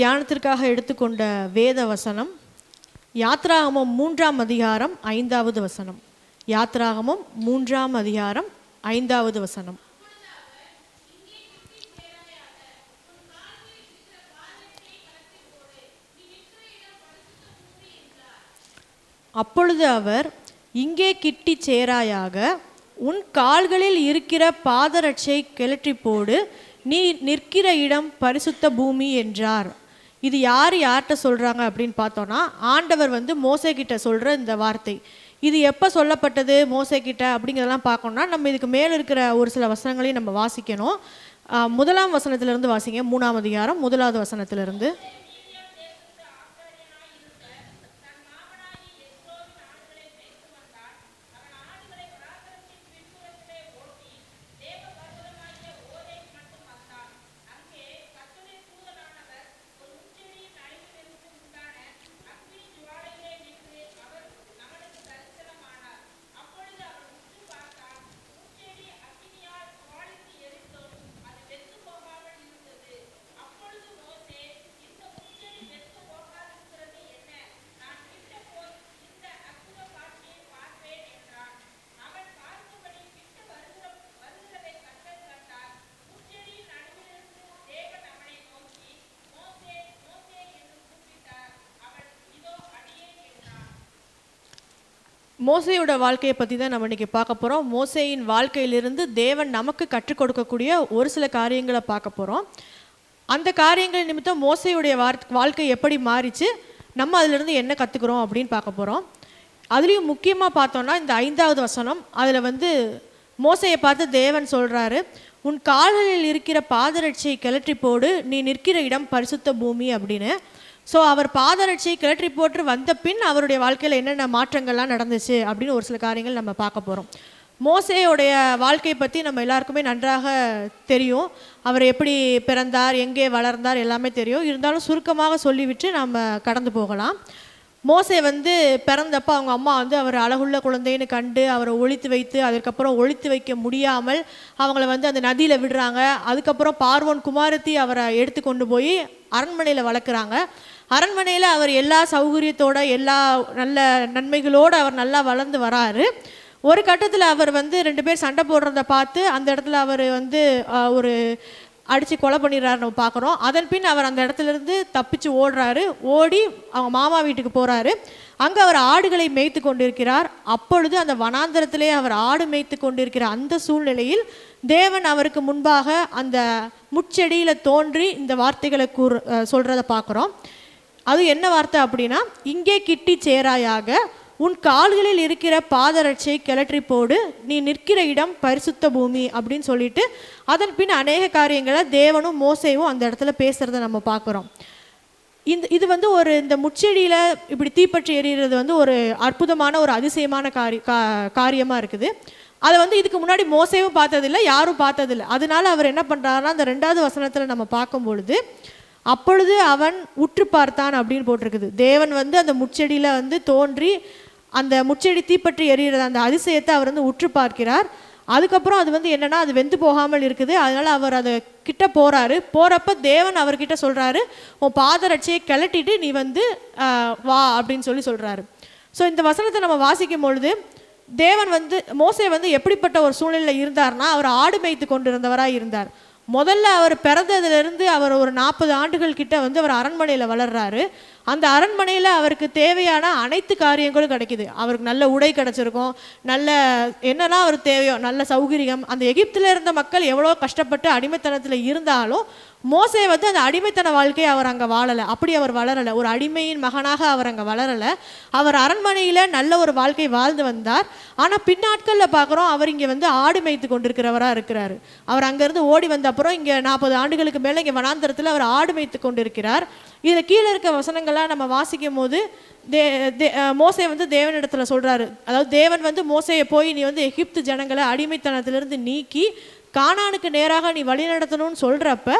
தியானத்திற்காக எடுத்துக்கொண்ட வேத வசனம் யாத்ராகமம் 3ஆம் அதிகாரம் 5வது வசனம். யாத்ராகமம் 3ஆம் அதிகாரம் 5வது வசனம். அப்பொழுது அவர், இங்கே கிட்டி சேராயாக, உன் கால்களில் இருக்கிற பாதரட்சை கிளற்றி போடு, நீ நிற்கிற இடம் பரிசுத்த பூமி என்றார். இது யார்கிட்ட சொல்கிறாங்க அப்படின்னு பார்த்தோன்னா, ஆண்டவர் மோசே கிட்ட சொல்கிற இந்த வார்த்தை. இது எப்போ சொல்லப்பட்டது மோசே கிட்ட அப்படிங்கிறதெல்லாம் பார்க்கணும்னா, நம்ம இதுக்கு மேலே இருக்கிற ஒரு சில வசனங்களையும் நம்ம வாசிக்கணும். 1ஆம் வசனத்திலிருந்து வாசிங்க. 3ஆம் அதிகாரம் 1வது வசனத்திலிருந்து. மோசேயோட வாழ்க்கையை பற்றி தான் நம்ம இன்றைக்கி பார்க்க போகிறோம். மோசேயின் வாழ்க்கையிலிருந்து தேவன் நமக்கு கற்றுக் கொடுக்கக்கூடிய ஒரு சில காரியங்களை பார்க்க போகிறோம். அந்த காரியங்கள் நிமித்தம் மோசேயுடைய வாழ்க்கை எப்படி மாறிச்சு, நம்ம அதிலிருந்து என்ன கற்றுக்குறோம் அப்படின்னு பார்க்க போகிறோம். அதுலேயும் முக்கியமாக பார்த்தோன்னா இந்த 5வது வசனம், அதில் மோசையை பார்த்து தேவன் சொல்கிறாரு, உன் கால்களில் இருக்கிற பாதரட்சியை கிளற்றி போடு, நீ நிற்கிற இடம் பரிசுத்த பூமி அப்படின்னு. ஸோ அவர் பாதரட்சியை கிளற்றி போட்டு வந்த பின் அவருடைய வாழ்க்கையில் என்னென்ன மாற்றங்கள்லாம் நடந்துச்சு அப்படின்னு ஒரு சில காரியங்கள் நம்ம பார்க்க போகிறோம். மோசேயோடைய வாழ்க்கையை பற்றி நம்ம எல்லாருக்குமே நன்றாக தெரியும். அவர் எப்படி பிறந்தார், எங்கே வளர்ந்தார் எல்லாமே தெரியும். இருந்தாலும் சுருக்கமாக சொல்லிவிட்டு நம்ம கடந்து போகலாம். மோசே பிறந்தப்போ அவங்க அம்மா அவர் அழகுள்ள குழந்தைன்னு கண்டு அவரை ஒழித்து வைத்து, அதுக்கப்புறம் ஒழித்து வைக்க முடியாமல் அவங்கள அந்த நதியில் விடுறாங்க. அதுக்கப்புறம் பார்வோன் குமாரத்தி அவரை எடுத்து கொண்டு போய் அரண்மனையில் வளர்க்குறாங்க. அரண்மனையில் அவர் எல்லா சௌகரியத்தோட எல்லா நல்ல நன்மைகளோடு அவர் நல்லா வளர்ந்து வராரு. ஒரு கட்டத்தில் அவர் 2 பேர் சண்டை போடுறத பார்த்து அந்த இடத்துல அவர் ஒரு அடித்து கொலை பண்ணிடுறாரு நம்ம பார்க்குறோம். அதன் பின் அவர் அந்த இடத்துலேருந்து தப்பிச்சு ஓடுறாரு. ஓடி அவங்க மாமா வீட்டுக்கு போகிறாரு. அங்கே அவர் ஆடுகளை மேய்த்து கொண்டிருக்கிறார். அப்பொழுது அந்த வனாந்தரத்திலே அவர் ஆடு மேய்த்து கொண்டிருக்கிற அந்த சூழ்நிலையில் தேவன் அவருக்கு முன்பாக அந்த முட்செடியில் தோன்றி இந்த வார்த்தைகளை சொல்கிறத பார்க்குறோம். அது என்ன வார்த்தை அப்படின்னா, இங்கே கிட்டி சேராயாக, உன் கால்களில் இருக்கிற பாதரட்சை கிளற்றி போடு, நீ நிற்கிற இடம் பரிசுத்த பூமி அப்படின்னு சொல்லிட்டு அதன் பின் அநேக காரியங்களை தேவனும் மோசேவும் அந்த இடத்துல பேசுகிறத நம்ம பார்க்குறோம். இது இந்த முச்செடியில் இப்படி தீப்பற்றி எறிகிறது ஒரு அற்புதமான ஒரு அதிசயமான காரியமாக இருக்குது. அதை இதுக்கு முன்னாடி மோசேவும் பார்த்ததில்லை, யாரும் பார்த்ததில்லை. அதனால அவர் என்ன பண்ணுறாருன்னா, அந்த 2வது வசனத்தில் நம்ம பார்க்கும் பொழுது, அப்பொழுது அவன் உற்று பார்த்தான் அப்படின்னு போட்டிருக்குது. தேவன் அந்த முச்செடியில் தோன்றி அந்த முச்செடி தீப்பற்றி எறிகிறது அந்த அதிசயத்தை அவர் உற்று பார்க்கிறார். அதுக்கப்புறம் அது என்னென்னா, அது வெந்து போகாமல் இருக்குது. அதனால் அவர் அதை கிட்ட போகிறாரு. போகிறப்ப தேவன் அவர்கிட்ட சொல்கிறாரு, உன் பாதரட்சியை கிளட்டிட்டு நீ வா அப்படின்னு சொல்கிறாரு. ஸோ இந்த வசனத்தை நம்ம வாசிக்கும் பொழுது தேவன் மோசே எப்படிப்பட்ட ஒரு சூழ்நிலையில் இருந்தார்னா, அவர் ஆடு மேய்த்து கொண்டிருந்தவராக இருந்தார். முதல்ல அவர் பிறந்ததுலேருந்து அவர் ஒரு 40 ஆண்டுகள் கிட்ட அவர் அரண்மனையில் வளர்றாரு. அந்த அரண்மனையில் அவருக்கு தேவையான அனைத்து காரியங்களும் கிடைக்கிது. அவருக்கு நல்ல உடை கிடச்சிருக்கும், நல்ல என்னெல்லாம் அவருக்கு தேவையோ நல்ல சௌகரியம். அந்த எகிப்தில் இருந்த மக்கள் எவ்வளோ கஷ்டப்பட்டு அடிமைத்தனத்தில் இருந்தாலும் மோசே அந்த அடிமைத்தன வாழ்க்கையை அவர் அங்கே வாழலை. அப்படி அவர் வளரலை. ஒரு அடிமையின் மகனாக அவர் அங்கே வளரலை. அவர் அரண்மனையில் நல்ல ஒரு வாழ்க்கை வாழ்ந்து வந்தார். ஆனால் பின்னாட்களில் பார்க்குறோம், அவர் இங்கே ஆடு மேய்த்து கொண்டிருக்கிறவராக இருக்கிறார். அவர் அங்கேருந்து ஓடி வந்த அப்புறம் இங்கே 40 ஆண்டுகளுக்கு மேலே இங்கே வனாந்தரத்தில் அவர் ஆடு மேய்த்து கொண்டிருக்கிறார். இதில் கீழே இருக்க வசனங்கள்லாம் நம்ம வாசிக்கும் போது மோசே தேவனிடத்தில் சொல்கிறாரு. அதாவது தேவன் மோசையை போய் நீ எகிப்து ஜனங்களை அடிமைத்தனத்திலிருந்து நீக்கி கானானுக்கு நேராக நீ வழி நடத்தணும்னு சொல்கிறப்ப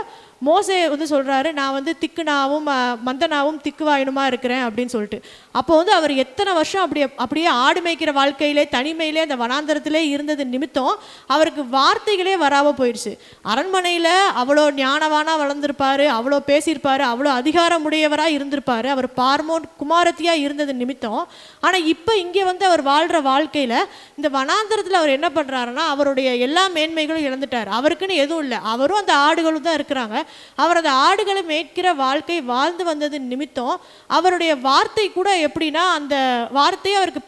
மோசே வந்து சொல்கிறாரு, நான் வந்து திக்குனாவும் மந்தனாவும் திக்குவாயினுமா இருக்கிறேன் அப்படின்னு சொல்லிட்டு. அப்போ வந்து அவர் எத்தனை வருஷம் அப்படியே ஆடு மேய்க்கிற வாழ்க்கையிலே தனிமையிலே அந்த வனாந்தரத்திலே இருந்தது நிமித்தம் அவருக்கு வார்த்தைகளே வராமல் போயிடுச்சு. அரண்மனையில் அவ்வளோ ஞானவானா வளர்ந்துருப்பார், அவ்வளோ பேசியிருப்பார், அவ்வளோ அதிகாரமுடையவராக இருந்திருப்பார், அவர் பார்மோன் குமாரத்தியாக இருந்தது நிமித்தம். ஆனால் இப்போ இங்கே வந்து அவர் வாழ்கிற வாழ்க்கையில் இந்த வனாந்தரத்தில் அவர் என்ன பண்ணுறாருன்னா அவருடைய எல்லா மேன்மைகளும் இழந்துட்டார். அவருக்குன்னு எதுவும் இல்லை, அவரும் அந்த ஆடுகளும் தான் இருக்கிறாங்க. அவர் அந்த ஆடுகளை மேய்க்கிற வாழ்க்கை வாழ்ந்து வந்தது நிமித்தம் அவருடைய வார்த்தை கூட எப்படின்னா அந்த வார்த்தையை அவருக்கு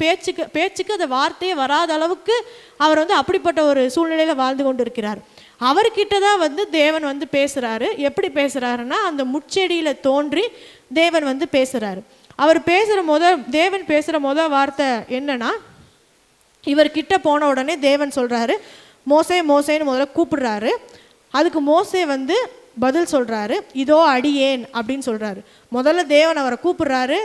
பேச்சுக்கு அந்த வார்த்தையே வராத அளவுக்கு அவர் வந்து அப்படிப்பட்ட ஒரு சூழ்நிலையில் வாழ்ந்து கொண்டு இருக்கிறார். அவர்கிட்ட தான் வந்து தேவன் வந்து பேசுகிறாரு. எப்படி பேசுகிறாருன்னா அந்த முச்செடியில் தோன்றி தேவன் வந்து பேசுகிறாரு. அவர் தேவன் பேசுகிற வார்த்தை என்னன்னா, இவர்கிட்ட போன உடனே தேவன் சொல்கிறாரு, மோசே மோசேன்னு முதல்ல கூப்பிடுறாரு. அதுக்கு மோசே வந்து பதில் சொல்கிறாரு, இதோ அடியேன் அப்படின்னு சொல்கிறாரு. முதல்ல தேவன் அவரை கூப்பிடுறாரு,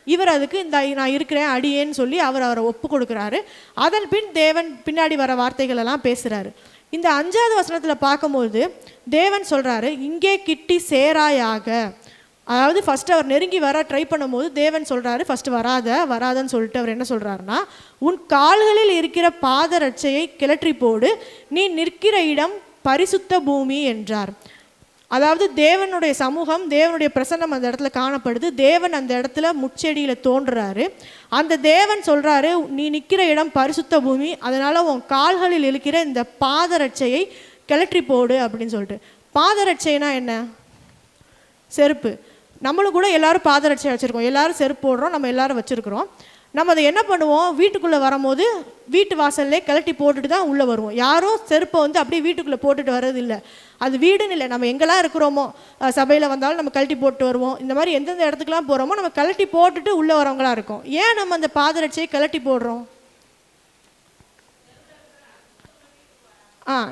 இவர் அதுக்கு நான் இருக்கிறேன் அடியேன்னு சொல்லி அவரை ஒப்பு கொடுக்குறாரு. அதன் பின் தேவன் பின்னாடி வர வார்த்தைகள் எல்லாம் பேசுகிறாரு. இந்த 5வது வசனத்தில் பார்க்கும்போது தேவன் சொல்கிறாரு, இங்கே கிட்டி சேராயாக. அதாவது ஃபஸ்ட்டு அவர் நெருங்கி வர ட்ரை பண்ணும்போது தேவன் சொல்கிறாரு, ஃபஸ்ட்டு வராதன்னு சொல்லிட்டு அவர் என்ன சொல்கிறாருன்னா, உன் கால்களில் இருக்கிற பாதரட்சையை கிளற்றி போடு, நீ நிற்கிற இடம் பரிசுத்த பூமி என்றார். அதாவது தேவனுடைய சமூகம், தேவனுடைய பிரசன்னம் அந்த இடத்துல காணப்படுது. தேவன் அந்த இடத்துல முச்செடியில் தோன்றுறாரு. அந்த தேவன் சொல்கிறாரு, நீ நிற்கிற இடம் பரிசுத்த பூமி, அதனால் உன் கால்களில் இருக்கிற இந்த பாதரட்சையை கிளற்றி போடு அப்படின்னு சொல்லிட்டு. பாதரட்சைனா என்ன? செருப்பு. நம்மளும் கூட எல்லாரும் பாதரட்சை வச்சுருக்கோம், எல்லாரும் செருப்பு போடுறோம், நம்ம எல்லாரும் வச்சுருக்கிறோம். நம்ம அதை என்ன பண்ணுவோம், வீட்டுக்குள்ளே வரும்போது வீட்டு வாசல்லே கழட்டி போட்டுட்டு தான் உள்ளே வருவோம். யாரும் செருப்பை வந்து அப்படியே வீட்டுக்குள்ளே போட்டுட்டு வர்றதில்லை. அது வீடுன்னு இல்லை, நம்ம எங்கெல்லாம் இருக்கிறோமோ, சபையில் வந்தாலும் நம்ம கழட்டி போட்டு வருவோம். இந்த மாதிரி எந்தெந்த இடத்துக்குலாம் போகிறோமோ நம்ம கழட்டி போட்டுட்டு உள்ளே வரவங்களாக இருக்கும். ஏன் நம்ம அந்த பாதரட்சியை கழட்டி போடுறோம்?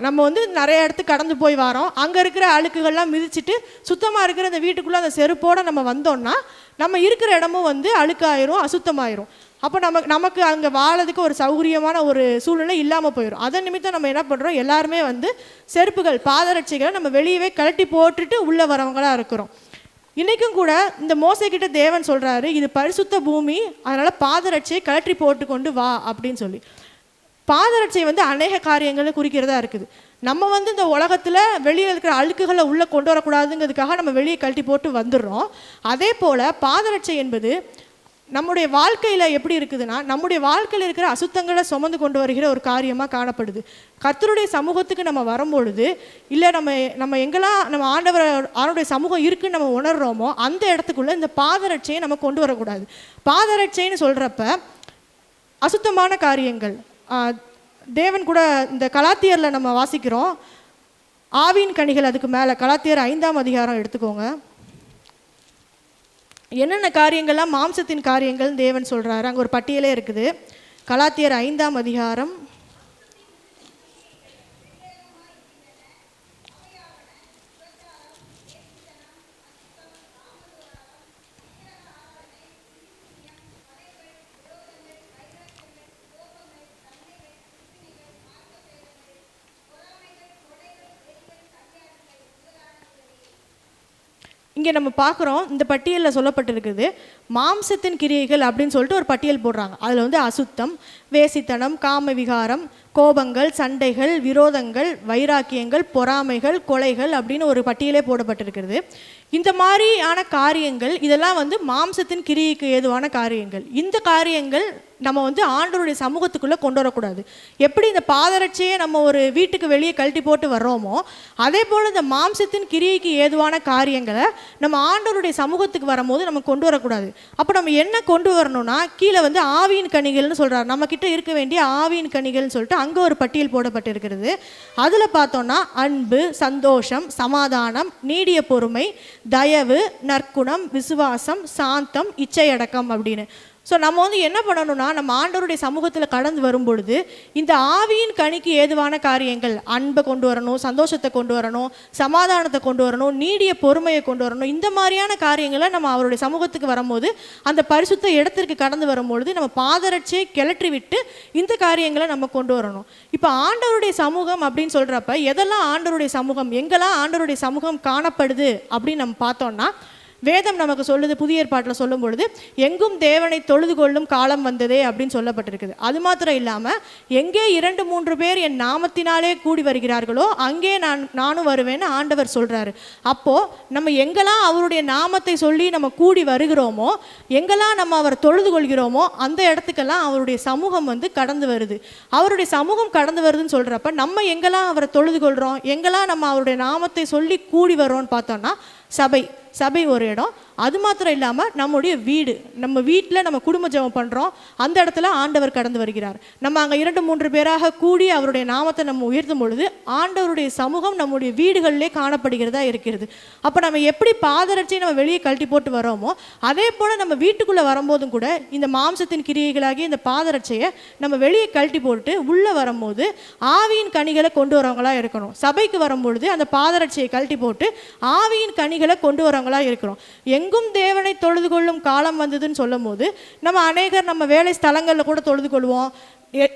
நம்ம வந்து நிறைய இடத்துக்கு கடந்து போய் வரோம், அங்கே இருக்கிற அழுக்குகள்லாம் மிதிச்சுட்டு சுத்தமாக இருக்கிற அந்த வீட்டுக்குள்ளே அந்த செருப்போடு நம்ம வந்தோம்னா நம்ம இருக்கிற இடமும் வந்து அழுக்காயிரும், அசுத்தமாயிரும். அப்போ நமக்கு அங்கே வாழறதுக்கு ஒரு சௌகரியமான ஒரு சூழ்நிலை இல்லாமல் போயிடும். அதன் நிமித்தம் நம்ம என்ன பண்ணுறோம், எல்லாருமே வந்து செருப்புகள் பாதரட்சைகளை நம்ம வெளியவே கழட்டி போட்டுட்டு உள்ளே வரவங்களாக இருக்கிறோம். இன்றைக்கும் கூட இந்த மோசைக்கிட்ட தேவன் சொல்கிறாரு, இது பரிசுத்த பூமி, அதனால் பாதரட்சையை கழற்றி போட்டு கொண்டு வா அப்படின்னு சொல்லி. பாதரட்சை வந்து அநேக காரியங்களை குறிக்கிறதா இருக்குது. நம்ம வந்து இந்த உலகத்தில் வெளியில் இருக்கிற அழுக்குகளை உள்ளே கொண்டு வரக்கூடாதுங்கிறதுக்காக நம்ம வெளியே கழட்டி போட்டு வந்துடுறோம். அதே போல் பாதரட்சை என்பது நம்முடைய வாழ்க்கையில் எப்படி இருக்குதுன்னா, நம்முடைய வாழ்க்கையில் இருக்கிற அசுத்தங்களை சுமந்து கொண்டு வருகிற ஒரு காரியமாக காணப்படுது. கர்த்தருடைய சமூகத்துக்கு நம்ம வரும்பொழுது, இல்லை நம்ம எங்கெல்லாம் நம்ம ஆண்டவருடைய சமூகம் இருக்குன்னு நம்ம உணர்கிறோமோ அந்த இடத்துக்குள்ளே இந்த பாதரட்சையை நம்ம கொண்டு வரக்கூடாது. பாதரட்சைன்னு சொல்கிறப்ப அசுத்தமான காரியங்கள், தேவன் கூட இந்த கலாத்தியரில் நம்ம வாசிக்கிறோம், ஆவியின் கனிகள், அதுக்கு மேலே கலாத்தியர் 5ஆம் அதிகாரம் எடுத்துக்கோங்க. என்னென்ன காரியங்கள்லாம் மாம்சத்தின் காரியங்கள் தேவன் சொல்கிறாரு, அங்கே ஒரு பட்டியலே இருக்குது. கலாத்தியர் 5ஆம் அதிகாரம் இங்கே நம்ம பார்க்குறோம், இந்த பட்டியலில் சொல்லப்பட்டிருக்குது மாம்சத்தின் கிரியைகள் அப்படின்னு சொல்லிட்டு ஒரு பட்டியல் போடுறாங்க. அதில் வந்து அசுத்தம், வேசித்தனம், காம விகாரம், கோபங்கள், சண்டைகள், விரோதங்கள், வைராக்கியங்கள், பொறாமைகள், கொலைகள் அப்படின்னு ஒரு பட்டியலே போடப்பட்டிருக்கிறது. இந்த மாதிரியான காரியங்கள் இதெல்லாம் வந்து மாம்சத்தின் கிரியைக்கு ஏதுவான காரியங்கள். இந்த காரியங்கள் நம்ம வந்து ஆண்டவருடைய சமூகத்துக்குள்ளே கொண்டு வரக்கூடாது. எப்படி இந்த பாதரட்சையை நம்ம ஒரு வீட்டுக்கு வெளியே கழட்டி போட்டு வர்றோமோ அதே போல் இந்த மாம்சத்தின் கிரியைக்கு ஏதுவான காரியங்களை நம்ம ஆண்டவருடைய சமூகத்துக்கு வரும்போது நம்ம கொண்டு வரக்கூடாது. அப்போ நம்ம என்ன கொண்டு வரணும்னா, கீழே வந்து ஆவியின் கனிகள்னு சொல்கிறார், நம்மக்கிட்ட இருக்க வேண்டிய ஆவியின் கனிகள்னு சொல்லிட்டு அங்கே ஒரு பட்டியல் போடப்பட்டிருக்கிறது. அதில் பார்த்தோன்னா அன்பு, சந்தோஷம், சமாதானம், நீடிய பொறுமை, தயவு, நற்குணம், விசுவாசம், சாந்தம், இச்சையடக்கம் அப்படின்னு ஸோ நம்ம வந்து என்ன பண்ணணும்னா, நம்ம ஆண்டவருடைய சமூகத்தில் கடந்து வரும்பொழுது இந்த ஆவியின் கனிக்கு ஏதுவான காரியங்கள், அன்பை கொண்டு வரணும், சந்தோஷத்தை கொண்டு வரணும், சமாதானத்தை கொண்டு வரணும், நீடிய பொறுமையை கொண்டு வரணும், இந்த மாதிரியான காரியங்களை நம்ம அவருடைய சமூகத்துக்கு வரும்போது, அந்த பரிசுத்த இடத்திற்கு கடந்து வரும்பொழுது நம்ம பாதரட்சியை கிளற்றி விட்டு இந்த காரியங்களை நம்ம கொண்டு வரணும். இப்போ ஆண்டவருடைய சமூகம் அப்படின்னு சொல்கிறப்ப எதெல்லாம் ஆண்டவருடைய சமூகம், எங்கெல்லாம் ஆண்டவருடைய சமூகம் காணப்படுது அப்படின்னு நம்ம பார்த்தோம்னா, வேதம் நமக்கு சொல்லுது, புதிய ஏற்பாட்டில் சொல்லும் பொழுது எங்கும் தேவனை தொழுது கொள்ளும் காலம் வந்ததே அப்படின்னு சொல்லப்பட்டிருக்குது. அது மாத்திரம் இல்லாமல் எங்கே 2-3 பேர் என் நாமத்தினாலே கூடி வருகிறார்களோ அங்கே நானும் வருவேன்னு ஆண்டவர் சொல்கிறாரு. அப்போது நம்ம எங்கெல்லாம் அவருடைய நாமத்தை சொல்லி நம்ம கூடி வருகிறோமோ, எங்கெல்லாம் நம்ம அவரை தொழுது கொள்கிறோமோ அந்த இடத்துக்கெல்லாம் அவருடைய சமூகம் வந்து கடந்து வருது. அவருடைய சமூகம் கடந்து வருதுன்னு சொல்கிறப்ப நம்ம எங்கெல்லாம் அவரை தொழுது கொள்கிறோம், எங்கெல்லாம் நம்ம அவருடைய நாமத்தை சொல்லி கூடி வரோன்னு பார்த்தோன்னா சபை ஒரு இடம். அது மாத்திரம் இல்லாமல் நம்முடைய வீடு, நம்ம வீட்டில் நம்ம குடும்ப ஜெபம் பண்ணுறோம், அந்த இடத்துல ஆண்டவர் கடந்து வருகிறார். நம்ம அங்கே 2-3 பேராக கூடி அவருடைய நாமத்தை நம்ம உயர்த்தும் பொழுது ஆண்டவருடைய சமூகம் நம்முடைய வீடுகளிலே காணப்படுகிறதா இருக்கிறது. அப்போ நம்ம எப்படி பாதரட்சியை நம்ம வெளியே கழட்டி போட்டு வரோமோ, அதே போல் நம்ம வீட்டுக்குள்ளே வரும்போதும் கூட இந்த மாம்சத்தின் கிரியைகளாகி இந்த பாதரட்சியை நம்ம வெளியே கழட்டி போட்டு உள்ளே வரும்போது ஆவியின் கனிகளை கொண்டு வரவங்களா இருக்கணும். சபைக்கு வரும்பொழுது அந்த பாதரட்சியை கழட்டி போட்டு ஆவியின் கனிகளை கொண்டு வரவங்களா இருக்கிறோம். எங்கும் தேவனை தொழுது கொள்ளும் காலம் வந்ததுன்னு சொல்லும் போது நம்ம அநேகர் நம்ம வேலை ஸ்தலங்களில் கூட தொழுது கொள்வோம்.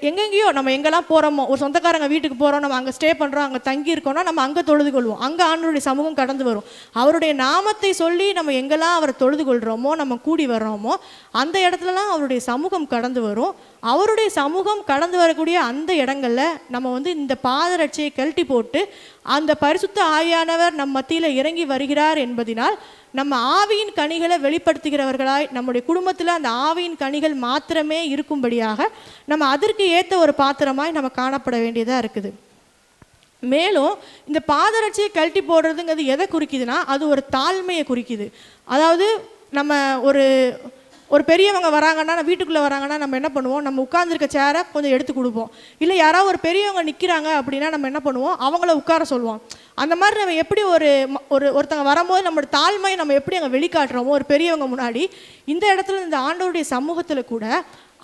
எங்கெங்கேயோ நம்ம எங்கெல்லாம் போகிறோமோ, ஒரு சொந்தக்காரங்க வீட்டுக்கு போகிறோம், நம்ம அங்கே ஸ்டே பண்ணுறோம், அங்கே தங்கி இருக்கோம்னா நம்ம அங்கே தொழுது கொள்வோம். அங்கே ஆண்டவருடைய சமூகம் கடந்து வரும். அவருடைய நாமத்தை சொல்லி நம்ம எங்கெல்லாம் அவரை தொழுது கொள்கிறோமோ, நம்ம கூடி வர்றோமோ அந்த இடத்துலலாம் அவருடைய சமூகம் கடந்து வரும். அவருடைய சமூகம் கடந்து வரக்கூடிய அந்த இடங்களில் நம்ம வந்து இந்த பாதரட்சியை கழட்டி போட்டு அந்த பரிசுத்த ஆவியானவர் நம் மத்தியில் இறங்கி வருகிறார் என்பதினால் நம்ம ஆவியின் கனிகளை வெளிப்படுத்துகிறவர்களாய், நம்முடைய குடும்பத்தில் அந்த ஆவியின் கனிகள் மாத்திரமே இருக்கும்படியாக நம்ம அதற்கு ஏற்ற ஒரு பாத்திரமாய் நம்ம காணப்பட வேண்டியதாக இருக்குது. மேலும் இந்த பாதரட்சியை கழட்டி போடுறதுங்கிறது எதை குறிக்குதுன்னா, அது ஒரு தாழ்மையை குறிக்குது. அதாவது நம்ம ஒரு பெரியவங்க வராங்கன்னா, வீட்டுக்குள்ளே வராங்கன்னா நம்ம என்ன பண்ணுவோம், நம்ம உட்கார்ந்துருக்க சேரை கொஞ்சம் எடுத்து கொடுப்போம். இல்லை யாராவது ஒரு பெரியவங்க நிற்கிறாங்க அப்படின்னா நம்ம என்ன பண்ணுவோம், அவங்கள உட்கார சொல்லுவோம். அந்த மாதிரி நம்ம எப்படி ஒருத்தங்க வரும்போது நம்மளோட தாழ்மையை நம்ம எப்படி அங்கே வெளிக்காட்டுறோமோ ஒரு பெரியவங்க முன்னாடி, இந்த இடத்துல இந்த ஆண்டவருடைய சமூகத்தில் கூட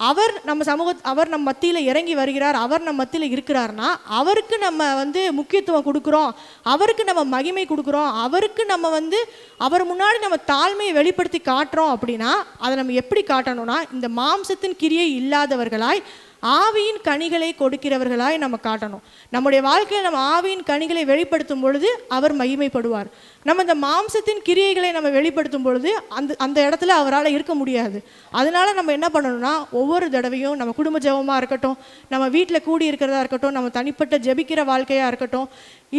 அவர் நம்ம மத்தியில் இறங்கி வருகிறார், அவர் நம்ம மத்தியில் இருக்கிறார்னா அவருக்கு நம்ம வந்து முக்கியத்துவம் கொடுக்குறோம், அவருக்கு நம்ம மகிமை கொடுக்குறோம், அவருக்கு நம்ம வந்து அவர் முன்னாடி நம்ம தாழ்மையை வெளிப்படுத்தி காட்டுறோம். அப்படின்னா அதை நம்ம எப்படி காட்டணும்னா, இந்த மாம்சத்தின் கிரியை இல்லாதவர்களாய் ஆவியின் கனிகளை கொடுக்கிறவர்களாய் நம்ம காட்டணும். நம்முடைய வாழ்க்கையில் நம்ம ஆவியின் கனிகளை வெளிப்படுத்தும் பொழுது அவர் மகிமைப்படுவார். நம்ம இந்த மாம்சத்தின் கிரியைகளை நம்ம வெளிப்படுத்தும் பொழுது அந்த இடத்துல அவரால் இருக்க முடியாது. அதனால நம்ம என்ன பண்ணணும்னா, ஒவ்வொரு தடவையும் நம்ம குடும்ப ஜெபமாக இருக்கட்டும், நம்ம வீட்டில் கூடி இருக்கிறதா இருக்கட்டும், நம்ம தனிப்பட்ட ஜெபிக்கிற வாழ்க்கையாக இருக்கட்டும்,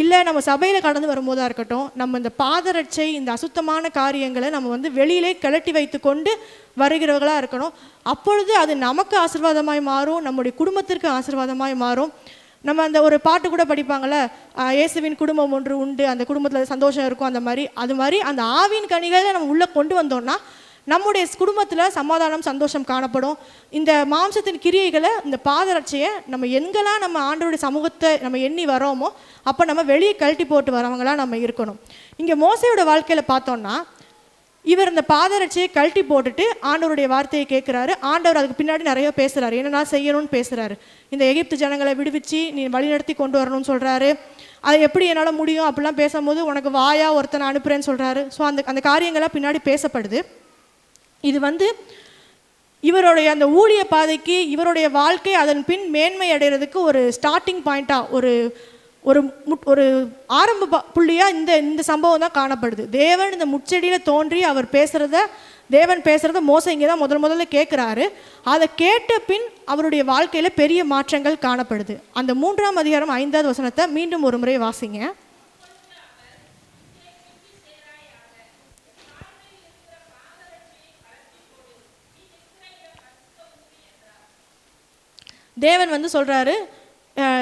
இல்லை நம்ம சபையில் கடந்து வரும்போதாக இருக்கட்டும், நம்ம இந்த பாதரட்சை, இந்த அசுத்தமான காரியங்களை நம்ம வந்து வெளியிலே கிளட்டி வைத்து கொண்டு வருகிறவர்களாக இருக்கணும். அப்பொழுது அது நமக்கு ஆசீர்வாதமாய் மாறும், நம்முடைய குடும்பத்திற்கு ஆசீர்வாதமாய் மாறும். நம்ம அந்த ஒரு பாட்டு கூட படிப்பாங்கள்ல, இயேசுவின் குடும்பம் ஒன்று உண்டு, அந்த குடும்பத்தில் சந்தோஷம் இருக்கும், அது மாதிரி அந்த ஆவின் கனிகளை நம்ம உள்ளே கொண்டு வந்தோம்னா நம்முடைய குடும்பத்தில் சமாதானம் சந்தோஷம் காணப்படும். இந்த மாம்சத்தின் கிரியைகளை, இந்த பாதரட்சையை நம்ம எங்கெல்லாம் நம்ம ஆண்டவருடைய சமூகத்தை நம்ம எண்ணி வரோமோ அப்போ நம்ம வெளியே கழட்டி போட்டு வரவங்களாம் நம்ம இருக்கணும். இங்கே மோசையோட வாழ்க்கையில் பார்த்தோம்னா, இவர் இந்த பாதரட்சியை கழட்டி போட்டுட்டு ஆண்டவருடைய வார்த்தையை கேட்குறாரு. ஆண்டவர் அதுக்கு பின்னாடி நிறைய பேசுகிறாரு, என்னென்னா செய்யணும்னு பேசுகிறாரு. இந்த எகிப்து ஜனங்களை விடுவிச்சு நீ வழிநடத்தி கொண்டு வரணும்னு சொல்கிறாரு. அது எப்படி என்னால் முடியும் அப்படிலாம் பேசும்போது உனக்கு வாயா ஒருத்தனை அனுப்புகிறேன்னு சொல்கிறாரு. ஸோ அந்த காரியங்கள்லாம் பின்னாடி பேசப்படுது. இது வந்து இவருடைய அந்த ஊழிய பாதைக்கு, இவருடைய வாழ்க்கை அதன் பின் மேன்மை அடைகிறதுக்கு ஒரு ஸ்டார்டிங் பாயிண்ட்டாக, ஒரு ஆரம்ப புள்ளியாக இந்த சம்பவம் தான் காணப்படுது. தேவன் இந்த முச்செடியில் தோன்றி தேவன் பேசுகிறத மோசை இங்கே தான் முதல்ல கேட்குறாரு. அதை கேட்ட பின் அவருடைய வாழ்க்கையில் பெரிய மாற்றங்கள் காணப்படுது. அந்த 3ஆம் அதிகாரம் 5வது வசனத்தை மீண்டும் ஒரு முறை வாசிங்க. தேவன் வந்து சொல்கிறாரு,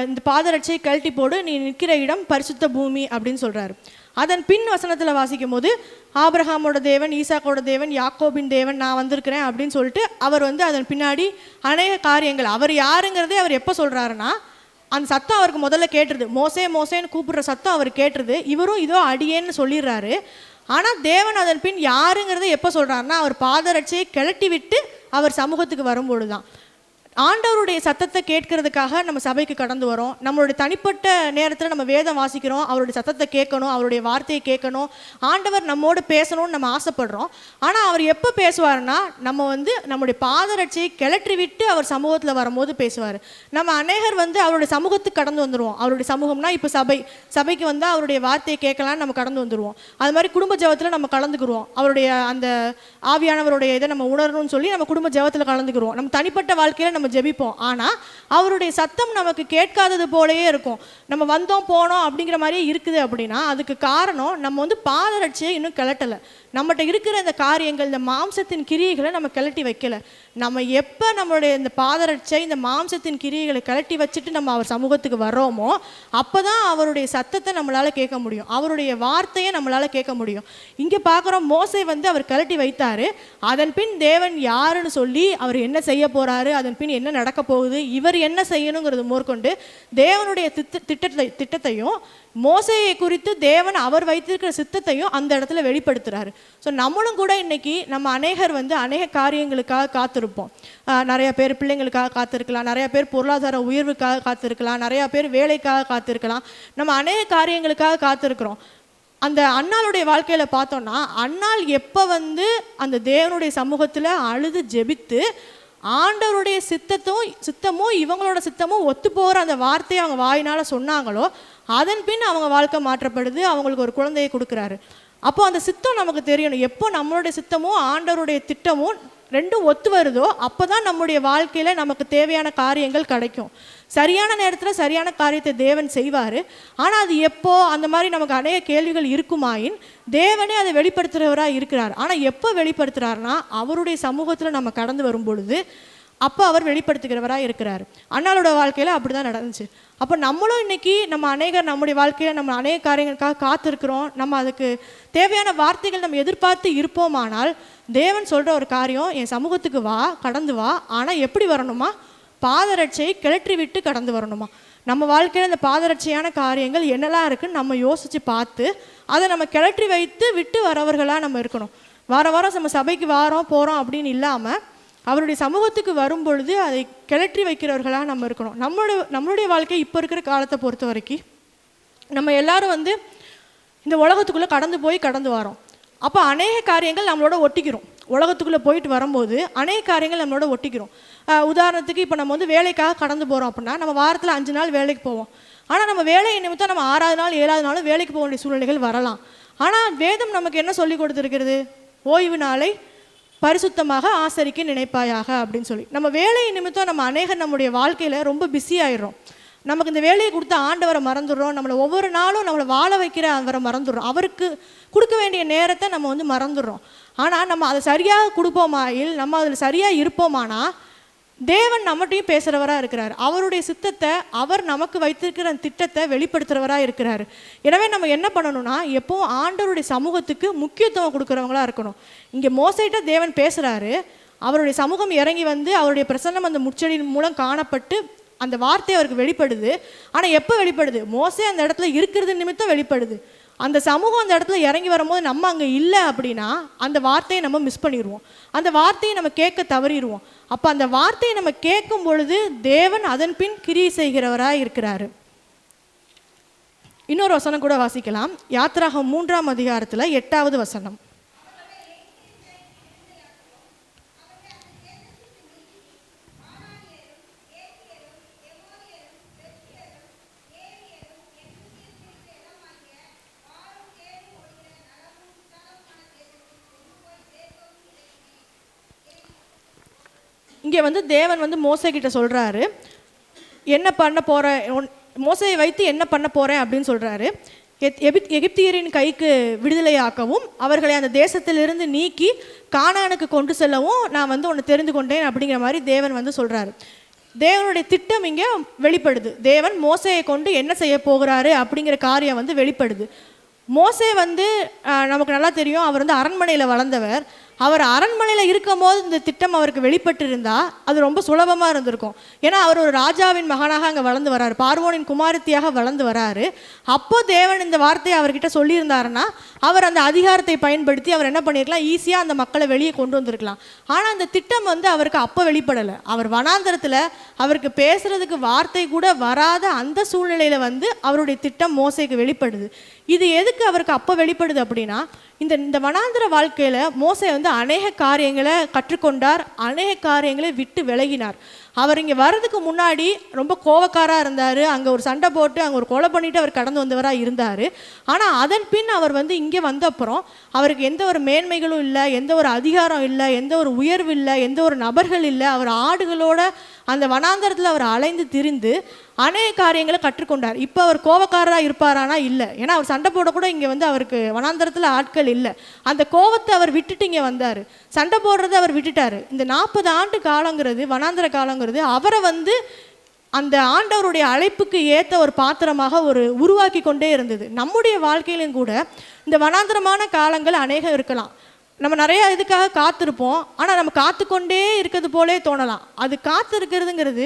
இந்த பாதரட்சியை கழட்டி போடு, நீ நிற்கிற இடம் பரிசுத்த பூமி அப்படின்னு சொல்கிறாரு. அதன் பின் வசனத்தில் வாசிக்கும் போது ஆபிரகாமோட தேவன், ஈசாக்கோட தேவன், யாக்கோபின் தேவன் நான் வந்திருக்கிறேன் அப்படின்னு சொல்லிட்டு அவர் வந்து அதன் பின்னாடி அநேக காரியங்கள், அவர் யாருங்கிறதே அவர் எப்போ சொல்கிறாருன்னா, அந்த சத்தம் அவருக்கு முதல்ல கேட்டுருது, மோசேன்னு கூப்பிடுற சத்தம் அவர் கேட்டுருது. இவரும் இதோ அடியேன்னு சொல்லிடுறாரு. ஆனால் தேவன் அதன் பின் யாருங்கிறத எப்போ சொல்கிறாருன்னா, அவர் பாதரட்சியை கிளட்டி விட்டு அவர் சமூகத்துக்கு வரும்பொழுது தான். ஆண்டவருடைய சத்தத்தை கேட்கறதுக்காக நம்ம சபைக்கு கடந்து வரோம். நம்மளுடைய தனிப்பட்ட நேரத்தில் நம்ம வேதம் வாசிக்கிறோம், அவருடைய சத்தத்தை கேட்கணும், அவருடைய வார்த்தையை கேட்கணும், ஆண்டவர் நம்மோடு பேசணும்னு நம்ம ஆசைப்படுறோம். ஆனால் அவர் எப்போ பேசுவார்னா, நம்ம நம்முடைய பாதரட்சியை கிளற்றி விட்டு அவர் சமூகத்தில் வரும்போது பேசுவார். நம்ம அநேகர் அவருடைய சமூகத்துக்கு கடந்து வந்துடுவோம். அவருடைய சமூகம்னா இப்போ சபைக்கு வந்தால் அவருடைய வார்த்தையை கேட்கலான்னு நம்ம கடந்து வந்துடுவோம். அது மாதிரி குடும்ப ஜெபத்தில் நம்ம கலந்துக்குருவோம். அவருடைய அந்த ஆவியானவருடைய இதை நம்ம உணரணும்னு சொல்லி நம்ம குடும்ப ஜெபத்தில் கலந்துக்குருவோம். நம்ம தனிப்பட்ட வாழ்க்கையில் நம்ம ஜெபிப்போம். ஆனால் அவருடைய சத்தம் நமக்கு கேட்காதது போலயே இருக்கும். நம்ம வந்தோம் போனோம் அப்படிங்கிற மாதிரியே இருக்குது. அப்படின்னா அதுக்கு காரணம் நம்ம பாதரட்சியை இன்னும் கிளட்டலை. நம்மகிட்ட இருக்கிற இந்த காரியங்கள், இந்த மாம்சத்தின் கிரியைகளை நம்ம கிளட்டி வைக்கல. நம்ம எப்போ நம்மளுடைய இந்த பாதரட்சை, இந்த மாம்சத்தின் கிரியைகளை கிளட்டி வச்சுட்டு நம்ம அவர் சமூகத்துக்கு வர்றோமோ அப்போ தான் அவருடைய சத்தத்தை நம்மளால் கேட்க முடியும், அவருடைய வார்த்தையை நம்மளால் கேட்க முடியும். இங்கே பார்க்குறோம், மோசே அவர் கிளட்டி வைத்தார். அதன் பின் தேவன் யாருன்னு சொல்லி அவர் என்ன செய்ய போகிறாரு, அதன் பின் என்ன நடக்க போகுது, இவர் என்ன செய்யணுங்கிறது மேற்கொண்டு தேவனுடைய திட்டத்தையும் மோசேயை குறித்து தேவன் அவர் வைத்திருக்கிற சித்தத்தையும் அந்த இடத்துல வெளிப்படுத்துகிறாரு. ஸோ நம்மளும் கூட இன்னைக்கு நம்ம அநேகர் அநேக காரியங்களுக்காக காத்திருப்போம். நிறைய பேர் பிள்ளைங்களுக்காக காத்திருக்கலாம், நிறைய பேர் பொருளாதார உயர்வுக்காக காத்திருக்கலாம், நிறையா பேர் வேலைக்காக காத்திருக்கலாம். நம்ம அநேக காரியங்களுக்காக காத்திருக்கிறோம். அந்த அன்னாளுடைய வாழ்க்கையில் பார்த்தோன்னா, அன்னாள் எப்போ அந்த தேவனுடைய சமூகத்தில் அழுது ஜெபித்து ஆண்டவருடைய சித்தமும் இவங்களோட சித்தமும் ஒத்து போகிற அந்த வார்த்தையை அவங்க வாயினால் சொன்னாங்களோ அதன் பின் அவங்க வாழ்க்கை மாற்றப்படுது, அவங்களுக்கு ஒரு குழந்தையை கொடுக்குறாரு. அப்போ அந்த சித்தம் நமக்கு தெரியணும். எப்போ நம்மளுடைய சித்தமும் ஆண்டவருடைய திட்டமும் ரெண்டும் ஒத்து வருதோ அப்போ தான் நம்முடைய வாழ்க்கையில் நமக்கு தேவையான காரியங்கள் கிடைக்கும். சரியான நேரத்தில் சரியான காரியத்தை தேவன் செய்வார். ஆனால் அது எப்போ, அந்த மாதிரி நமக்கு அநேக கேள்விகள் இருக்குமாயின் தேவனே அதை வெளிப்படுத்துகிறவராக இருக்கிறார். ஆனால் எப்போ வெளிப்படுத்துகிறாருனா, அவருடைய சமூகத்தில் நம்ம கடந்து வரும் பொழுது அப்போ அவர் வெளிப்படுத்துகிறவராக இருக்கிறார். அண்ணாளோட வாழ்க்கையில் அப்படி தான் நடந்துச்சு. அப்போ நம்மளும் இன்றைக்கி நம்முடைய வாழ்க்கையில் நம்ம அநேக காரியங்களுக்காக காத்திருக்கிறோம். நம்ம அதுக்கு தேவையான வார்த்தைகள் நம்ம எதிர்பார்த்து இருப்போமானால் தேவன் சொல்கிற ஒரு காரியம், என் சமூகத்துக்கு வா, கடந்து வா. ஆனால் எப்படி வரணுமா? பாதரட்சையை கிளற்றி விட்டு கடந்து வரணுமா? நம்ம வாழ்க்கையில் இந்த பாதரட்சையான காரியங்கள் என்னெல்லாம் இருக்குன்னு நம்ம யோசித்து பார்த்து அதை நம்ம கிளற்றி வைத்து விட்டு வரவர்களாக நம்ம இருக்கணும். வாரம் நம்ம சபைக்கு போகிறோம் அப்படின்னு இல்லாமல் அவருடைய சமூகத்துக்கு வரும் பொழுது அதை கிளற்றி வைக்கிறவர்களாக நம்ம இருக்கணும். நம்மளுடைய வாழ்க்கை இப்போ இருக்கிற காலத்தை பொறுத்த வரைக்கும் நம்ம எல்லாரும் இந்த உலகத்துக்குள்ளே கடந்து வரோம். அப்போ அநேக காரியங்கள் நம்மளோட ஒட்டிக்கிறோம். உலகத்துக்குள்ளே போயிட்டு வரும்போது அநேக காரியங்கள் நம்மளோட ஒட்டிக்கிறோம். உதாரணத்துக்கு இப்போ நம்ம வேலைக்காக கடந்து போகிறோம் அப்படின்னா நம்ம வாரத்தில் 5 நாள் வேலைக்கு போவோம். ஆனால் நம்ம வேலை நிமித்தம் நம்ம 6வது நாள் 7வது நாளும் வேலைக்கு போக வேண்டிய சூழ்நிலைகள் வரலாம். ஆனால் வேதம் நமக்கு என்ன சொல்லி கொடுத்துருக்கிறது? ஓய்வு நாளை பரிசுத்தமாக ஆசரிக்க நினைப்பாயாக அப்படின்னு சொல்லி. நம்ம வேலை நிமித்தம் நம்ம நம்முடைய வாழ்க்கையில் ரொம்ப பிஸி ஆயிடுறோம். நமக்கு இந்த வேலையை கொடுத்த ஆண்டவரை மறந்துடுறோம். நம்மளை ஒவ்வொரு நாளும் நம்மளை வாழ வைக்கிற அவரை மறந்துடுறோம். அவருக்கு கொடுக்க வேண்டிய நேரத்தை நம்ம மறந்துடுறோம். ஆனால் நம்ம அதை சரியாக கொடுப்போமாயில், நம்ம அதில் சரியாக இருப்போமானா தேவன் நம்மகிட்டையும் பேசுகிறவராக இருக்கிறார். அவருடைய சித்தத்தை, அவர் நமக்கு வைத்திருக்கிற திட்டத்தை வெளிப்படுத்துகிறவராக இருக்கிறார். எனவே நம்ம என்ன பண்ணணும்னா, எப்போவும் ஆண்டவருடைய சமூகத்துக்கு முக்கியத்துவம் கொடுக்குறவங்களா இருக்கணும். இங்கே மோசேட்ட தேவன் பேசுகிறாரு. அவருடைய சமூகம் இறங்கி அவருடைய பிரசன்னம் அந்த முச்செடியின் மூலம் காணப்பட்டு அந்த வார்த்தை அவருக்கு வெளிப்படுது. ஆனால் எப்போ வெளிப்படுது? மோசே அந்த இடத்துல இருக்கிறது நிமித்தம் வெளிப்படுது. அந்த சமூகம் அந்த இடத்துல இறங்கி வரும்போது நம்ம அங்கே இல்லை அப்படின்னா அந்த வார்த்தையை நம்ம மிஸ் பண்ணிடுவோம். அந்த வார்த்தையை நம்ம கேட்க தவறிடுவோம். அப்போ அந்த வார்த்தையை நம்ம கேட்கும் பொழுது தேவன் அதன் பின் கிரியை செய்கிறவராக இருக்கிறாரு. இன்னொரு வசனம் கூட வாசிக்கலாம். யாத்திராகமம் 3ஆம் அதிகாரத்தில் 8வது வசனம். இங்கே தேவன் மோசே கிட்ட சொல்கிறாரு, என்ன பண்ண போகிறேன், மோசையை வைத்து என்ன பண்ண போகிறேன் அப்படின்னு சொல்கிறாரு. எகிப்தியரின் கைக்கு விடுதலையாக்கவும் அவர்களை அந்த தேசத்திலிருந்து நீக்கி கானானுக்கு கொண்டு செல்லவும் நான் உன்னை தெரிந்து கொண்டேன் அப்படிங்கிற மாதிரி தேவன் சொல்கிறாரு. தேவனுடைய திட்டம் இங்கே வெளிப்படுது. தேவன் மோசையை கொண்டு என்ன செய்ய போகிறாரு அப்படிங்கிற காரியம் வெளிப்படுது. மோசே நமக்கு நல்லா தெரியும், அவர் அரண்மனையில் வளர்ந்தவர். அவர் அரண்மனையில் இருக்கும் போது இந்த திட்டம் அவருக்கு வெளிப்பட்டு இருந்தா அது ரொம்ப சுலபமாக இருந்திருக்கும். ஏன்னா அவர் ஒரு ராஜாவின் மகனாக அங்கே வளர்ந்து வராரு, பார்வோனின் குமாரத்தியாக வளர்ந்து வராரு. அப்போ தேவன் இந்த வார்த்தையை அவர்கிட்ட சொல்லியிருந்தாருன்னா அவர் அந்த அதிகாரத்தை பயன்படுத்தி அவர் என்ன பண்ணியிருக்கலாம், ஈஸியாக அந்த மக்களை வெளியே கொண்டு வந்திருக்கலாம். ஆனால் அந்த திட்டம் அவருக்கு அப்போ வெளிப்படலை. அவர் வனாந்தரத்தில் அவருக்கு பேசுறதுக்கு வார்த்தை கூட வராத அந்த சூழ்நிலையில அவருடைய திட்டம் மோசேக்கு வெளிப்படுது. இது எதுக்கு அவருக்கு அப்போ வெளிப்படுது அப்படின்னா, இந்த வனாந்திர வாழ்க்கையில மோசே அநேக காரியங்களை கற்றுக்கொண்டார், அநேக காரியங்களை விட்டு விலகினார். அவர் இங்கே வர்றதுக்கு முன்னாடி ரொம்ப கோவக்காராக இருந்தார், அங்கே ஒரு சண்டை போட்டு அங்கே ஒரு கொலை பண்ணிட்டு அவர் கடந்து வந்தவராக இருந்தார். ஆனால் அதன் பின் அவர் இங்கே வந்த அப்புறம் அவருக்கு எந்த ஒரு மேன்மைகளும் இல்லை, எந்த ஒரு அதிகாரம் இல்லை, எந்த ஒரு உயர்வு இல்லை, எந்த ஒரு நபர்கள் இல்லை. அவர் ஆடுகளோட அந்த வனாந்தரத்தில் அவர் அலைந்து திரிந்து அநேக காரியங்களை கற்றுக்கொண்டார். இப்போ அவர் கோவக்காரராக இருப்பாரானா இல்லை, ஏன்னா அவர் சண்டை போடக்கூட இங்கே அவருக்கு வனாந்தரத்தில் ஆட்கள் இல்லை. அந்த கோவத்தை அவர் விட்டுட்டு இங்கே வந்தார், சண்டை போடுறதை அவர் விட்டுட்டார். இந்த 40 ஆண்டு காலங்கிறது வனாந்தர காலங்கிறது அவரை அந்த ஆண்டவருடைய அழைப்புக்கு ஏற்ற ஒரு பாத்திரமாக உருவாக்கி கொண்டே இருந்தது. நம்முடைய வாழ்க்கையிலும் கூட இந்த வனாந்தரமான காலங்கள் அநேகம் இருக்கலாம். நம்ம நிறையா இதுக்காக காத்திருப்போம், ஆனால் நம்ம காத்துக்கொண்டே இருக்கிறது போலே தோணலாம். அது காத்து இருக்கிறதுங்கிறது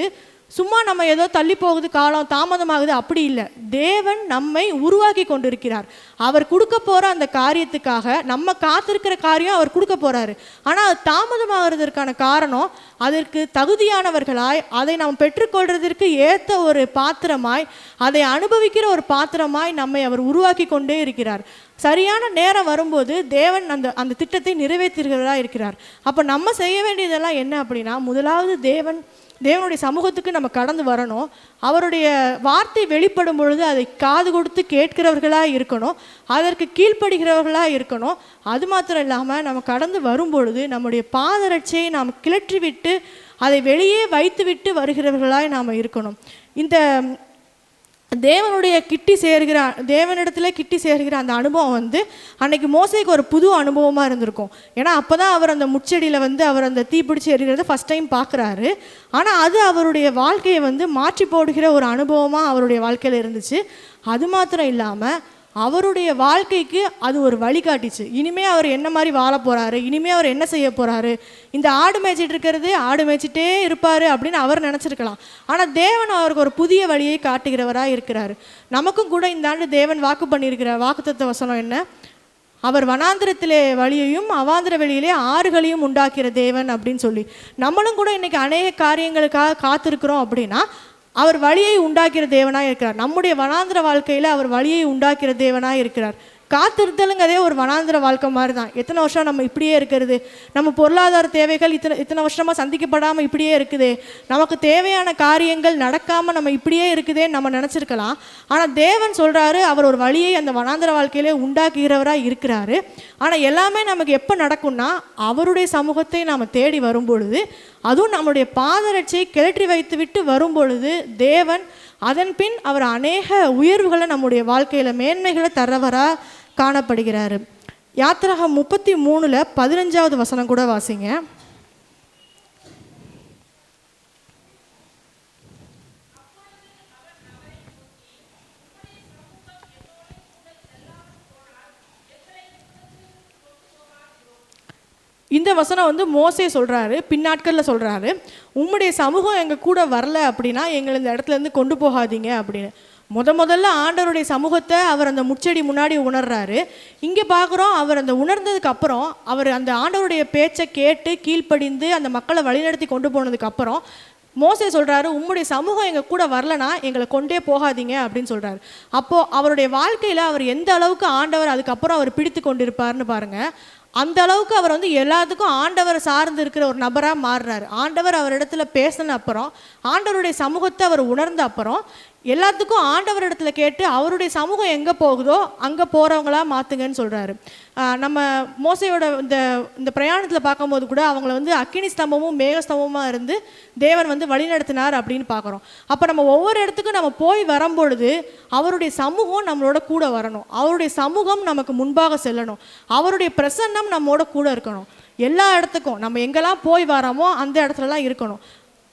சும்மா நம்ம ஏதோ தள்ளி போகுது, காலம் தாமதமாகுது, அப்படி இல்லை. தேவன் நம்மை உருவாக்கி கொண்டிருக்கிறார். அவர் கொடுக்க போகிற அந்த காரியத்துக்காக நம்ம காத்திருக்கிற காரியம் அவர் கொடுக்க போகிறாரு. ஆனால் அது தாமதமாகிறதுக்கான காரணம் அதற்கு தகுதியானவர்களாய், அதை நாம் பெற்றுக்கொள்றதற்கு ஏற்ற ஒரு பாத்திரமாய், அதை அனுபவிக்கிற ஒரு பாத்திரமாய் நம்மை அவர் உருவாக்கி கொண்டே இருக்கிறார். சரியான நேரம் வரும்போது தேவன் அந்த திட்டத்தை நிறைவேற்றுகிறவராக இருக்கிறார். அப்போ நம்ம செய்ய வேண்டியதெல்லாம் என்ன அப்படின்னா, முதலாவது தேவனுடைய சமூகத்துக்கு நம்ம கடந்து வரணும். அவருடைய வார்த்தை வெளிப்படும் பொழுது அதை காது கொடுத்து கேட்கிறவர்களாக இருக்கணும், அதற்கு கீழ்ப்படுகிறவர்களாக இருக்கணும். அது மாத்திரம் இல்லாமல் நம்ம கடந்து வரும்பொழுது நம்முடைய பாதரட்சியை நாம் கிளற்றி விட்டு அதை வெளியே வைத்து விட்டு வருகிறவர்களாய் நாம் இருக்கணும். இந்த தேவனிடத்துல கிட்டி சேர்கிற அந்த அனுபவம் அன்னைக்கு மோசேக்கு ஒரு புது அனுபவமாக இருந்திருக்கும். ஏன்னா அப்போ தான் அவர் அந்த முச்செடியில் அவர் அந்த தீப்பிடிச்சு எறிகிறத ஃபஸ்ட் டைம் பார்க்குறாரு. ஆனால் அது அவருடைய வாழ்க்கையை மாற்றி போடுகிற ஒரு அனுபவமாக அவருடைய வாழ்க்கையில் இருந்துச்சு. அது மாத்திரம் இல்லாமல் அவருடைய வாழ்க்கைக்கு அது ஒரு வழிகாட்டிச்சு. இனிமேல் அவர் என்ன மாதிரி வாழ போகிறாரு, இனிமேல் அவர் என்ன செய்ய போகிறாரு, இந்த ஆடு மேய்ச்சிட்டு இருக்கிறது ஆடு மேய்ச்சிட்டே இருப்பார் அப்படின்னு அவர் நினச்சிருக்கலாம். ஆனால் தேவன் அவருக்கு ஒரு புதிய வழியை காட்டுகிறவராக இருக்கிறார். நமக்கும் கூட இந்த ஆண்டு தேவன் வாக்கு பண்ணியிருக்கிற வாக்குத்தத்த வசனம் என்ன, அவர் வனாந்திரத்திலே வழியையும் அவாந்திர வெளியிலே ஆறுகளையும் உண்டாக்கிற தேவன் அப்படின்னு சொல்லி. நம்மளும் கூட இன்றைக்கி அநேக காரியங்களுக்காக காத்திருக்கிறோம் அப்படின்னா அவர் வழியை உண்டாக்கிற தேவனாக இருக்கிறார். நம்முடைய வனாந்திர வாழ்க்கையில் அவர் வழியை உண்டாக்கிற தேவனாக இருக்கிறார். காத்திருத்தலுங்கிறதே ஒரு வனாந்திர வாழ்க்கை மாதிரி தான். எத்தனை வருஷம் நம்ம இப்படியே இருக்கிறது, நம்ம பொருளாதார தேவைகள் இத்தனை வருஷமாக சந்திக்கப்படாமல் இப்படியே இருக்குது, நமக்கு தேவையான காரியங்கள் நடக்காமல் நம்ம இப்படியே இருக்குதேன்னு நம்ம நினச்சிருக்கலாம். ஆனால் தேவன் சொல்கிறாரு அவர் ஒரு வழியை அந்த வனாந்திர வாழ்க்கையிலே உண்டாக்குகிறவராக இருக்கிறாரு. ஆனால் எல்லாமே நமக்கு எப்போ நடக்கும்னா அவருடைய சமூகத்தை நாம் தேடி வரும்பொழுது, அதுவும் நம்முடைய பாதரட்சியை கிளற்றி வைத்து விட்டு வரும்பொழுது தேவன் அதன் பின் அவர் அநேக உயர்வுகளை நம்முடைய வாழ்க்கையில் மேன்மைகளை தரவராக காணப்படுகிறார். யாத்திராகம் 33 15வது வசனம் கூட வாசிங்க. இந்த வசனம் மோசே சொல்கிறாரு, பின்னாட்களில் சொல்கிறாரு, உம்முடைய சமூகம் எங்கள் கூட வரல அப்படின்னா எங்களை இந்த இடத்துலேருந்து கொண்டு போகாதீங்க அப்படின்னு. முதல்ல ஆண்டவருடைய சமூகத்தை அவர் அந்த முச்செடி முன்னாடி உணர்றாரு. இங்கே பார்க்குறோம் அவர் அந்த உணர்ந்ததுக்கு அப்புறம் அவர் அந்த ஆண்டவருடைய பேச்சை கேட்டு கீழ்ப்படிந்து அந்த மக்களை வழிநடத்தி கொண்டு போனதுக்கப்புறம் மோசே சொல்கிறாரு, உம்முடைய சமூகம் எங்கள் கூட வரலனா எங்களை கொண்டே போகாதீங்க அப்படின்னு சொல்கிறாரு. அப்போது அவருடைய வாழ்க்கையில் அவர் எந்த அளவுக்கு ஆண்டவர் அதுக்கப்புறம் அவர் பிடித்து கொண்டிருப்பார்னு பாருங்கள். அந்த அளவுக்கு அவர் எல்லாத்துக்கும் ஆண்டவர் சார்ந்து இருக்கிற ஒரு நபராக மாறுறாரு. ஆண்டவர் அவர் இடத்துல பேசின அப்புறம், ஆண்டவருடைய சமூகத்தை அவர் உணர்ந்த அப்புறம் எல்லாத்துக்கும் ஆண்டவர் இடத்துல கேட்டு அவருடைய சமூகம் எங்கே போகுதோ அங்கே போகிறவங்களா மாற்றுங்கன்னு சொல்கிறாரு. நம்ம மோசையோட இந்த பிரயாணத்தில் பார்க்கும்போது கூட அவங்கள அக்கினி ஸ்தம்பமும் மேகஸ்தம்பமாக இருந்து தேவன் வழிநடத்தினார் அப்படின்னு பார்க்குறோம். அப்போ நம்ம ஒவ்வொரு இடத்துக்கும் நம்ம போய் வரும்பொழுது அவருடைய சமூகம் நம்மளோட கூட வரணும், அவருடைய சமூகம் நமக்கு முன்பாக செல்லணும், அவருடைய பிரசன்னம் நம்மோட கூட இருக்கணும். எல்லா இடத்துக்கும் நம்ம எங்கெல்லாம் போய் வரோமோ அந்த இடத்துலலாம் இருக்கணும்.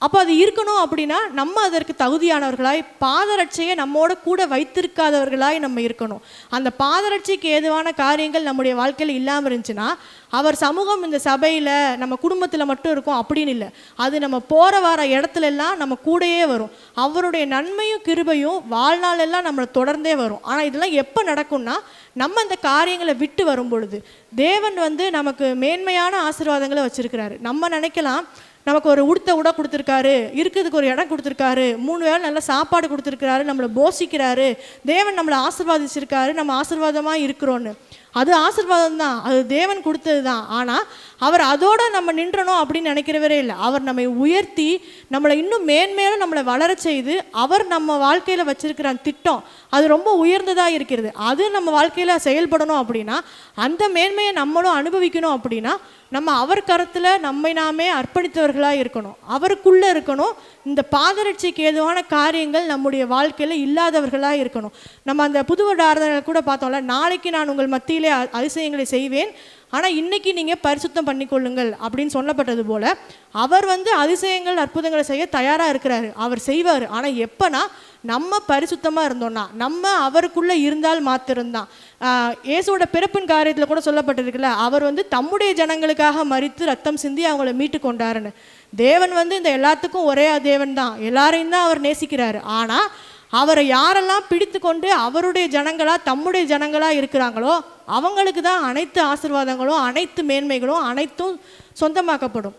அப்போ அது இருக்கணும் அப்படின்னா நம்ம அதற்கு தகுதியானவர்களாய், பாதரட்சையை நம்மோட கூட வைத்திருக்காதவர்களாய் நம்ம இருக்கணும். அந்த பாதரட்சைக்கு ஏதுவான காரியங்கள் நம்முடைய வாழ்க்கையில் இல்லாமல் இருந்துச்சுன்னா, அவர் சமூகம் இந்த சபையில் நம்ம குடும்பத்தில் மட்டும் இருக்கும் அப்படின்னு இல்லை, அது நம்ம போகிற வர இடத்துல எல்லாம் நம்ம கூடயே வரும். அவருடைய நன்மையும் கிருபையும் வாழ்நாளெல்லாம் நம்மளை தொடர்ந்தே வரும். ஆனால் இதெல்லாம் எப்போ நடக்கும்னா, நம்ம அந்த காரியங்களை விட்டு வரும் பொழுது. தேவன் நமக்கு மேன்மையான ஆசீர்வாதங்களை வச்சிருக்கிறாரு. நம்ம நினைக்கலாம், நமக்கு ஒரு உடுத்த உடை கொடுத்துருக்காரு, இருக்கிறதுக்கு ஒரு இடம் கொடுத்துருக்காரு, 3 வேளை நல்ல சாப்பாடு கொடுத்துருக்காரு, நம்மளை போஷிக்கிறாரு, தேவன் நம்மளை ஆசீர்வாதிச்சிருக்காரு, நம்ம ஆசீர்வாதமாக இருக்கிறோன்னு. அது ஆசீர்வாதம் தான், அது தேவன் கொடுத்தது தான். ஆனால் அவர் அதோட நம்ம நின்றணும் அப்படின்னு நினைக்கிறவரே இல்லை. அவர் நம்மை உயர்த்தி நம்மளை இன்னும் மேன்மேலும் நம்மளை வளர செய்து, அவர் நம்ம வாழ்க்கையில் வச்சிருக்கிற அந்த திட்டம் அது ரொம்ப உயர்ந்ததாக இருக்கிறது. அது நம்ம வாழ்க்கையில் செயல்படணும் அப்படின்னா, அந்த மேன்மையை நம்மளும் அனுபவிக்கணும் அப்படின்னா, நம்ம அவர் கருத்தில் நம்மை நாமே அர்ப்பணித்தவர்களாக இருக்கணும், அவருக்குள்ளே இருக்கணும். இந்த பாதரட்சிக்கு ஏதுவான காரியங்கள் நம்முடைய வாழ்க்கையில் இல்லாதவர்களாக இருக்கணும். நம்ம அந்த புது வருட ஆராதனை கூட பார்த்தோம்ல, நாளைக்கு நான் உங்கள் மத்தியிலே அதிசயங்களை செய்வேன், ஆனால் இன்னைக்கு நீங்கள் பரிசுத்தம் பண்ணிக்கொள்ளுங்கள் அப்படின்னு சொல்லப்பட்டது போல், அவர் அதிசயங்கள் அற்புதங்களை செய்ய தயாராக இருக்கிறாரு, அவர் செய்வார். ஆனால் எப்போனா நம்ம பரிசுத்தமாக இருந்தோம்னா, நம்ம அவருக்குள்ளே இருந்தால் மாத்திரம்தான். இயேசுவோட பிறப்பின் காரியத்தில் கூட சொல்லப்பட்டிருக்குல்ல, அவர் தம்முடைய ஜனங்களுக்காக மரித்து ரத்தம் சிந்தி அவங்கள மீட்டு கொண்டாருன்னு. தேவன் இந்த எல்லாத்துக்கும் ஒரே தேவன் தான், எல்லாரையும் தான் அவர் நேசிக்கிறாரு. ஆனால் அவரை யாரெல்லாம் பிடித்து கொண்டு அவருடைய ஜனங்களா தம்முடைய ஜனங்களா இருக்கிறாங்களோ அவங்களுக்கு தான் அனைத்து ஆசீர்வாதங்களும் அனைத்து மேன்மைகளும் அனைத்தும் சொந்தமாக்கப்படும்.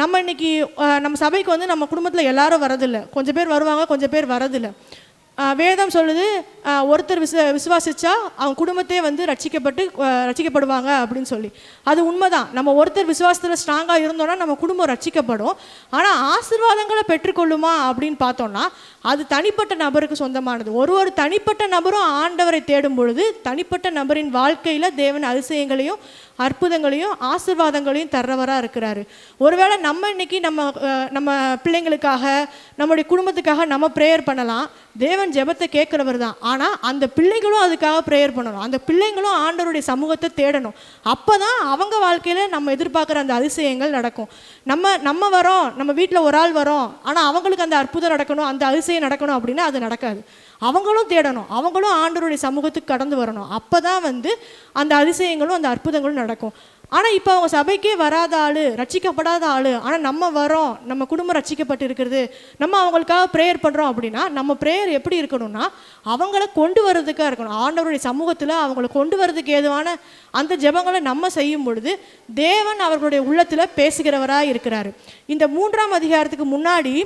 நம்ம இன்னைக்கு நம்ம சபைக்கு நம்ம குடும்பத்தில் எல்லாரும் வரதில்லை, கொஞ்சம் பேர் வருவாங்க, கொஞ்சம் பேர் வரதில்லை. வேதம் சொல்லுது, ஒருத்தர் விசுவாசிச்சா அவங்க குடும்பத்தே ரட்சிக்கப்படுவாங்க அப்படின்னு சொல்லி. அது உண்மைதான். நம்ம ஒருத்தர் விசுவாசத்தில் ஸ்ட்ராங்காக இருந்தோம்னா நம்ம குடும்பம் ரட்சிக்கப்படும். ஆனால் ஆசீர்வாதங்களை பெற்றுக்கொள்ளுமா அப்படின்னு பார்த்தோம்னா, அது தனிப்பட்ட நபருக்கு சொந்தமானது. ஒரு தனிப்பட்ட நபரும் ஆண்டவரை தேடும் பொழுது தனிப்பட்ட நபரின் வாழ்க்கையில் தேவன் அதிசயங்களையும் அற்புதங்களையும் ஆசீர்வாதங்களையும் தர்றவராக இருக்கிறாரு. ஒருவேளை நம்ம இன்னைக்கு நம்ம பிள்ளைங்களுக்காக நம்முடைய குடும்பத்துக்காக நம்ம ப்ரேயர் பண்ணலாம், தேவன் ஜெபத்தை கேட்குறவர் தான். ஆனால் அந்த பிள்ளைகளும் அதுக்காக ப்ரேயர் பண்ணணும், அந்த பிள்ளைங்களும் ஆண்டவருடைய சமூகத்தை தேடணும். அப்போ தான் அவங்க வாழ்க்கையில் நம்ம எதிர்பார்க்குற அந்த அதிசயங்கள் நடக்கும். நம்ம வரோம், நம்ம வீட்டில் ஒரு ஆள் வரோம், ஆனால் அவங்களுக்கு அந்த அற்புதம் நடக்கணும், அந்த அதிசயம் நடக்கணும் அப்படின்னா அது நடக்காது. அவங்களும் தேடணும், அவங்களும் ஆண்டவருடைய சமூகத்துக்கு கடந்து வரணும். அப்போ தான் அந்த அதிசயங்களும் அந்த அற்புதங்களும் நடக்கும். ஆனால் இப்போ அவங்க சபைக்கே வராத ஆள், ரட்சிக்கப்படாத ஆள், ஆனால் நம்ம வரோம், நம்ம குடும்பம் ரட்சிக்கப்பட்டு இருக்கிறது, நம்ம அவங்களுக்காக ப்ரேயர் பண்ணுறோம் அப்படின்னா, நம்ம ப்ரேயர் எப்படி இருக்கணும்னா அவங்கள கொண்டு வர்றதுக்காக இருக்கணும். ஆண்டவருடைய சமூகத்தில் அவங்கள கொண்டு வர்றதுக்கு ஏதுவான அந்த ஜெபங்களை நம்ம செய்யும் பொழுது தேவன் அவர்களுடைய உள்ளத்தில் பேசுகிறவராக இருக்கிறாரு. இந்த 3ஆம் அதிகாரத்துக்கு முன்னாடி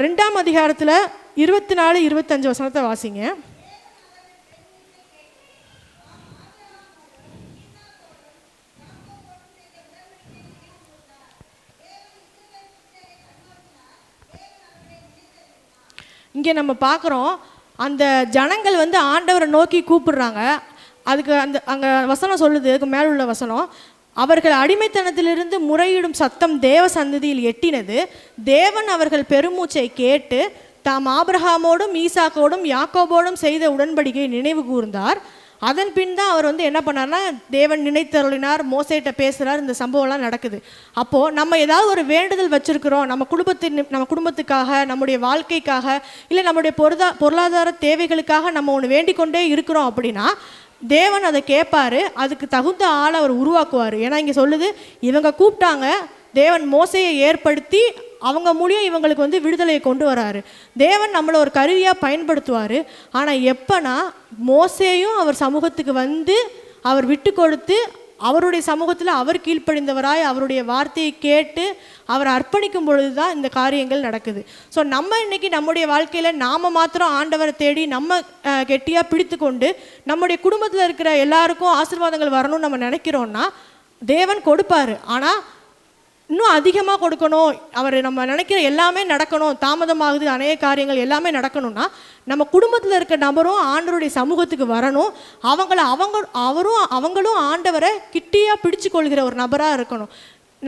2ஆம் அதிகாரத்தில் 24-25 வசனத்தை வாசிங்க. இங்கே நம்ம பார்க்குறோம், அந்த ஜனங்கள் ஆண்டவரை நோக்கி கூப்பிடுறாங்க. அதுக்கு அங்கே வசனம் சொல்லுது, அதுக்கு மேலே உள்ள வசனம், அவர்கள் அடிமைத்தனத்திலிருந்து முறையிடும் சத்தம் தேவ சந்ததியில் எட்டினது, தேவன் அவர்கள் பெருமூச்சை கேட்டு தாம் ஆபிரகாமோடும் ஈசாக்கோடும் யாக்கோபோடும் செய்த உடன்படிக்கையை நினைவு கூர்ந்தார். அதன் பின் தான் அவர் என்ன பண்ணார்னா, தேவன் நினைத்தருளினார், மோசேட்ட பேசுகிறார், இந்த சம்பவம்லாம் நடக்குது. அப்போது நம்ம ஏதாவது ஒரு வேண்டுதல் வச்சுருக்கிறோம், நம்ம குடும்பத்துக்காக, நம்முடைய வாழ்க்கைக்காக, இல்லை நம்முடைய பொருளாதார தேவைகளுக்காக நம்ம ஒன்று வேண்டிக் கொண்டே இருக்கிறோம் அப்படின்னா தேவன் அதை கேட்பார், அதுக்கு தகுந்த ஆளை அவர் உருவாக்குவார். ஏன்னா இங்கே சொல்லுது, இவங்க கூப்பிட்டாங்க, தேவன் மோசையை ஏற்படுத்தி அவங்க மூலியம் இவங்களுக்கு விடுதலையை கொண்டு வராரு. தேவன் நம்மளை ஒரு கருவியாக பயன்படுத்துவார். ஆனால் எப்போனா மோசேயும் அவர் சமூகத்துக்கு அவர் விட்டு கொடுத்து அவருடைய சமூகத்தில் அவர் கீழ்ப்படிந்தவராய் அவருடைய வார்த்தையை கேட்டு அவர் அர்ப்பணிக்கும் பொழுது தான் இந்த காரியங்கள் நடக்குது. ஸோ நம்ம இன்னைக்கு நம்முடைய வாழ்க்கையில் நாம் மாத்திரம் ஆண்டவரை தேடி நம்ம கெட்டியாக பிடித்து கொண்டு நம்முடைய குடும்பத்தில் இருக்கிற எல்லாருக்கும் ஆசீர்வாதங்கள் வரணும்னு நம்ம நினைக்கிறோன்னா தேவன் கொடுப்பார். ஆனால் இன்னும் அதிகமாக கொடுக்கணும், அவர் நம்ம நினைக்கிற எல்லாமே நடக்கணும், தாமதமாகுது அநேக காரியங்கள் எல்லாமே நடக்கணும்னா நம்ம குடும்பத்தில் இருக்க நபரும் ஆண்டவருடைய சமூகத்துக்கு வரணும். அவங்களும் ஆண்டவரை கிட்டியாக பிடிச்சு கொள்கிற ஒரு நபராக இருக்கணும்.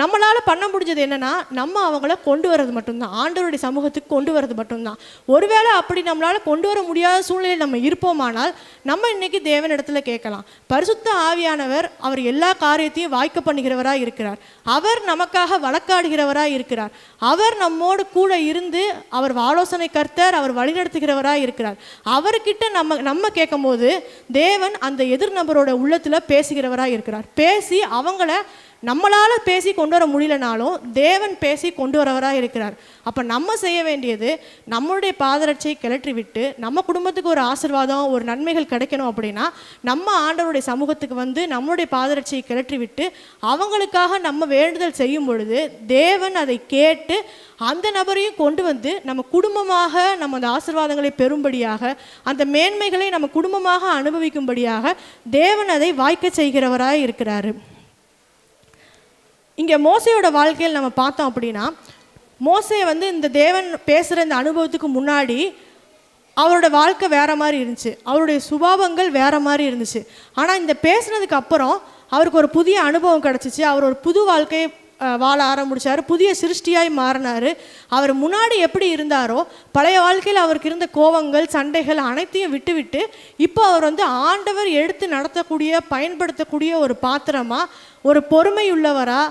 நம்மளால் பண்ண முடிஞ்சது என்னென்னா, நம்ம அவங்கள கொண்டு வர்றது மட்டும்தான், ஆண்டவருடைய சமூகத்துக்கு கொண்டு வர்றது மட்டும்தான். ஒருவேளை அப்படி நம்மளால் கொண்டு வர முடியாத சூழ்நிலையில் நம்ம இருப்போமானால் நம்ம இன்றைக்கி தேவனிடத்தில் கேட்கலாம். பரிசுத்த ஆவியானவர் அவர் எல்லா காரியத்தையும் வாய்க்க பண்ணுகிறவராக இருக்கிறார். அவர் நமக்காக வழக்காடுகிறவராக இருக்கிறார். அவர் நம்மோடு கூட இருந்து அவர் ஆலோசனை கர்த்தர், அவர் வழிநடத்துகிறவராக இருக்கிறார். அவர்கிட்ட நம்ம கேட்கும்போது தேவன் அந்த எதிர் நபரோட உள்ளத்தில் பேசுகிறவராக இருக்கிறார். பேசி அவங்கள நம்மளால் பேசி கொண்டு வர முடியலனாலும் தேவன் பேசி கொண்டு வரவராக இருக்கிறார். அப்போ நம்ம செய்ய வேண்டியது, நம்மளுடைய பாதரட்சியை கிளற்றி விட்டு நம்ம குடும்பத்துக்கு ஒரு ஆசீர்வாதம், ஒரு நன்மைகள் கிடைக்கணும் அப்படின்னா நம்ம ஆண்டவருடைய சமூகத்துக்கு வந்து நம்மளுடைய பாதரட்சியை கிளற்றி விட்டு அவங்களுக்காக நம்ம வேண்டுதல் செய்யும் பொழுது தேவன் அதை கேட்டு அந்த நபரையும் கொண்டு வந்து நம்ம குடும்பமாக நம்ம அந்த ஆசீர்வாதங்களை பெறும்படியாக, அந்த மேன்மைகளை நம்ம குடும்பமாக அனுபவிக்கும்படியாக தேவன் அதை வாய்க்க செய்கிறவராக இருக்கிறார். இங்கே மோசையோட வாழ்க்கையில் நம்ம பார்த்தோம் அப்படின்னா, மோசையை வந்து இந்த தேவன் பேசுகிற இந்த அனுபவத்துக்கு முன்னாடி அவரோட வாழ்க்கை வேறு மாதிரி இருந்துச்சு, அவருடைய சுபாவங்கள் வேறு மாதிரி இருந்துச்சு. ஆனால் இந்த பேசுனதுக்கு அப்புறம் அவருக்கு ஒரு புதிய அனுபவம் கிடச்சிச்சு. அவர் ஒரு புது வாழ்க்கையை வாழ ஆரம்பிச்சார், புதிய சிருஷ்டியாய் மாறினார். அவர் முன்னாடி எப்படி இருந்தாரோ, பழைய வாழ்க்கையில் அவருக்கு இருந்த கோபங்கள், சண்டைகள் அனைத்தையும் விட்டு இப்போ அவர் வந்து ஆண்டவர் எடுத்து நடத்தக்கூடிய, பயன்படுத்தக்கூடிய ஒரு பாத்திரமாக, ஒரு பொறுமையுள்ளவரா,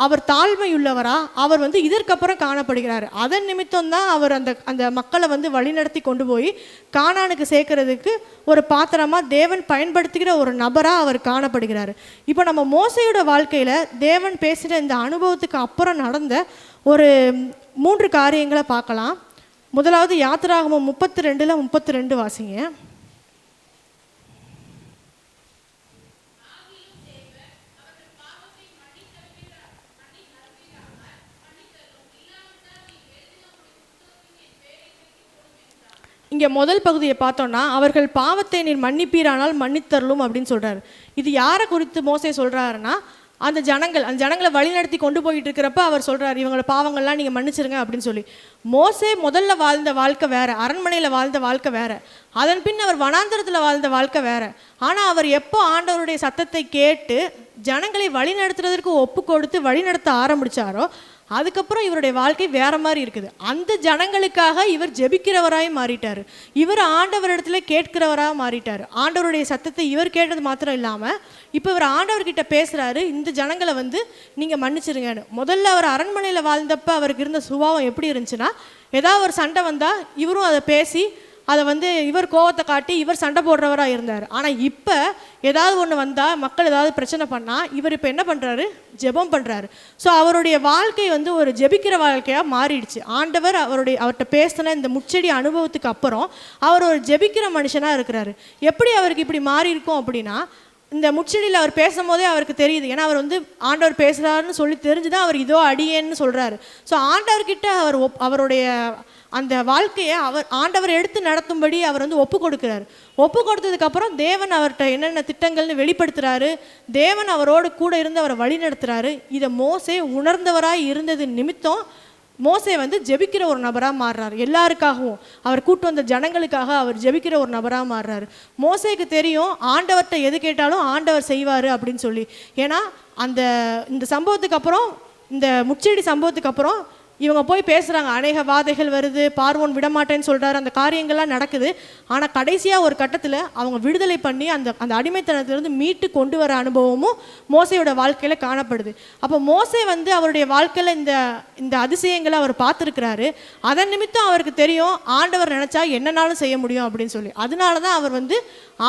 அவர் தாழ்மையுள்ளவரா அவர் வந்து இதற்கப்புறம் காணப்படுகிறார். அதன் நிமித்தம் தான் அவர் அந்த மக்களை வந்து வழிநடத்தி கொண்டு போய் கானானுக்கு சேர்க்கறதுக்கு ஒரு பாத்திரமாக தேவன் பயன்படுத்துகிற ஒரு நபராக அவர் காணப்படுகிறார். இப்போ நம்ம மோசையோட வாழ்க்கையில் தேவன் பேசுகிற இந்த அனுபவத்துக்கு அப்புறம் நடந்த ஒரு 3 காரியங்களை பார்க்கலாம். முதலாவது யாத்திராகமம் 32:32 வாசிங்க. இங்கே முதல் பகுதியை பார்த்தோன்னா, அவர்கள் பாவத்தை நீர் மன்னிப்பீரானால் மன்னித்தரலும் அப்படின்னு சொல்கிறார். இது யாரை குறித்து மோசே சொல்கிறாருன்னா, அந்த ஜனங்களை வழிநடத்தி கொண்டு போயிட்டு இருக்கிறப்ப அவர் சொல்கிறார், இவங்களோட பாவங்கள்லாம் நீங்கள் மன்னிச்சிருங்க அப்படின்னு சொல்லி. மோசே முதல்ல வாழ்ந்த வாழ்க்கை வேறு, அரண்மனையில் வாழ்ந்த வாழ்க்கை வேறு, அதன் பின் அவர் வனாந்தரத்தில் வாழ்ந்த வாழ்க்கை வேறு. ஆனால் அவர் எப்போ ஆண்டவருடைய சத்தத்தை கேட்டு ஜனங்களை வழிநடத்துறதற்கு ஒப்பு கொடுத்து வழிநடத்த ஆரம்பித்தாரோ அதுக்கப்புறம் இவருடைய வாழ்க்கை வேற மாதிரி இருக்குது. அந்த ஜனங்களுக்காக இவர் ஜெபிக்கிறவராய் மாறிட்டார். இவர் ஆண்டவரிடத்துல கேட்கிறவராக மாறிட்டார். ஆண்டவருடைய சத்தத்தை இவர் கேட்டது மாத்திரம் இல்லாமல் இப்போ இவர் ஆண்டவர்கிட்ட பேசுகிறாரு, இந்த ஜனங்களை வந்து நீங்கள் மன்னிச்சிருங்கன்னு. முதல்ல அவர் அரண்மனையில் வாழ்ந்தப்ப அவருக்கு இருந்த சுபாவம் எப்படி இருந்துச்சுன்னா, ஏதாவது ஒரு சண்டை வந்தால் இவரும் அதை பேசி அதை வந்து இவர் கோவத்தை காட்டி இவர் சண்டை போடுறவராக இருந்தார். ஆனால் இப்போ ஏதாவது ஒன்று வந்தால், மக்கள் ஏதாவது பிரச்சனை பண்ணால் இவர் இப்போ என்ன பண்ணுறாரு, ஜெபம் பண்ணுறாரு. ஸோ அவருடைய வாழ்க்கை வந்து ஒரு ஜெபிக்கிற வாழ்க்கையாக மாறிடுச்சு. ஆண்டவர் அவர்கிட்ட பேசின இந்த முச்செடி அனுபவத்துக்கு அப்புறம் அவர் ஒரு ஜெபிக்கிற மனுஷனாக இருக்கிறாரு. எப்படி அவருக்கு இப்படி மாறி இருக்கும் அப்படின்னா, இந்த முச்செடியில் அவர் பேசும்போதே அவருக்கு தெரியுது. ஏன்னா அவர் வந்து ஆண்டவர் பேசுகிறாருன்னு சொல்லி தெரிஞ்சுதான் அவர் இதோ அடியேன்னு சொல்கிறாரு. ஸோ ஆண்டவர்கிட்ட அவருடைய அந்த வாழ்க்கையை ஆண்டவர் எடுத்து நடத்தும்படி அவர் வந்து ஒப்பு கொடுக்குறாரு. ஒப்பு கொடுத்ததுக்கப்புறம் தேவன் அவர்கிட்ட என்னென்ன திட்டங்கள்னு வெளிப்படுத்துகிறாரு. தேவன் அவரோடு கூட இருந்து அவரை வழி நடத்துகிறாரு. இதை மோசே உணர்ந்தவராய் இருந்தது நிமித்தம் மோசே வந்து ஜெபிக்கிற ஒரு நபராக மாறுறாரு. எல்லாருக்காகவும் அவர் கூட்டு வந்த ஜனங்களுக்காக அவர் ஜெபிக்கிற ஒரு நபராக மாறுறாரு. மோசேக்கு தெரியும் ஆண்டவர்கிட்ட எது கேட்டாலும் ஆண்டவர் செய்வார் அப்படின்னு சொல்லி. ஏன்னா இந்த சம்பவத்துக்கு அப்புறம், இந்த முச்செடி சம்பவத்துக்கு அப்புறம் இவங்க போய் பேசுகிறாங்க, அநேக வாதைகள் வருது, பார்வோன் விடமாட்டேன்னு சொல்கிறாரு, அந்த காரியங்கள்லாம் நடக்குது. ஆனால் கடைசியாக ஒரு கட்டத்தில் அவங்க விடுதலை பண்ணி அந்த அடிமைத்தனத்திலிருந்து மீட்டு கொண்டு வர அனுபவமும் மோசையோட வாழ்க்கையில் காணப்படுது. அப்போ மோசே வந்து அவருடைய வாழ்க்கையில் இந்த அதிசயங்களை அவர் பார்த்துருக்கிறாரு. அதன் நிமித்தம் அவருக்கு தெரியும் ஆண்டவர் நினச்சா என்னன்னாலும் செய்ய முடியும் அப்படின்னு சொல்லி. அதனால தான் அவர் வந்து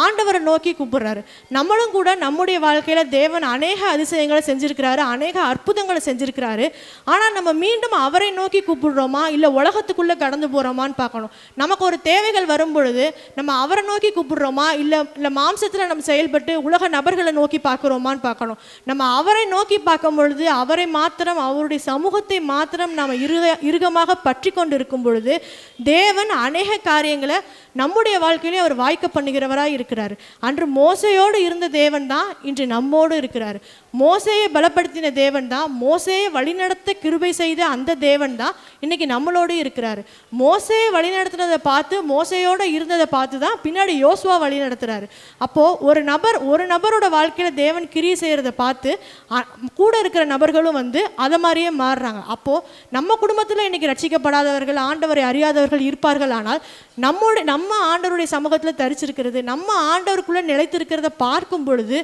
ஆண்டவரை நோக்கி கூப்பிடுறாரு. நம்மளும் கூட நம்முடைய வாழ்க்கையில் தேவன் அநேக அதிசயங்களை செஞ்சுருக்கிறாரு, அநேக அற்புதங்களை செஞ்சுருக்கிறாரு. ஆனால் நம்ம மீண்டும் அவரை நோக்கி கூப்பிடுறோமா, இல்லை உலகத்துக்குள்ளே கடந்து போகிறோமான்னு பார்க்கணும். நமக்கு ஒரு தேவைகள் வரும் பொழுது நம்ம அவரை நோக்கி கூப்பிடுறோமா, இல்லை மாம்சத்தில் நம்ம செயல்பட்டு உலக நபர்களை நோக்கி பார்க்குறோமான்னு பார்க்கணும். நம்ம அவரை நோக்கி பார்க்கும் பொழுது அவரை மாத்திரம், அவருடைய சமூகத்தை மாத்திரம் நாம் இறுகமாக பற்றி கொண்டு இருக்கும் பொழுது தேவன் அநேக காரியங்களை நம்முடைய வாழ்க்கையிலே அவர் வாய்க்க பண்ணுகிறவராக இருக்கிறார். அன்று மோசையோடு இருந்த தேவன் தான் இன்று நம்மோடு இருக்கிறார். மோசேயை பலப்படுத்தின தேவன் தான், மோசேயை வழிநடத்த கிருபை செய்த அந்த தேவன் தான் இன்னைக்கு நம்மளோடு இருக்கிறாரு. மோசேயை வழிநடத்துனதை பார்த்து, மோசையோடு இருந்ததை பார்த்து தான் பின்னாடி யோசுவா வழி நடத்துறாரு. அப்போது ஒரு நபரோட வாழ்க்கையில் தேவன் கிரியை செய்கிறத பார்த்து கூட இருக்கிற நபர்களும் வந்து அதை மாதிரியே மாறுறாங்க. அப்போது நம்ம குடும்பத்தில் இன்னைக்கு ரட்சிக்கப்படாதவர்கள், ஆண்டவரை அறியாதவர்கள் இருப்பார்கள். ஆனால் நம்ம ஆண்டவருடைய சமூகத்தில் தரிச்சிருக்கிறது, நம்ம ஆண்டவருக்குள்ளே நிலைத்திருக்கிறத பார்க்கும் பொழுது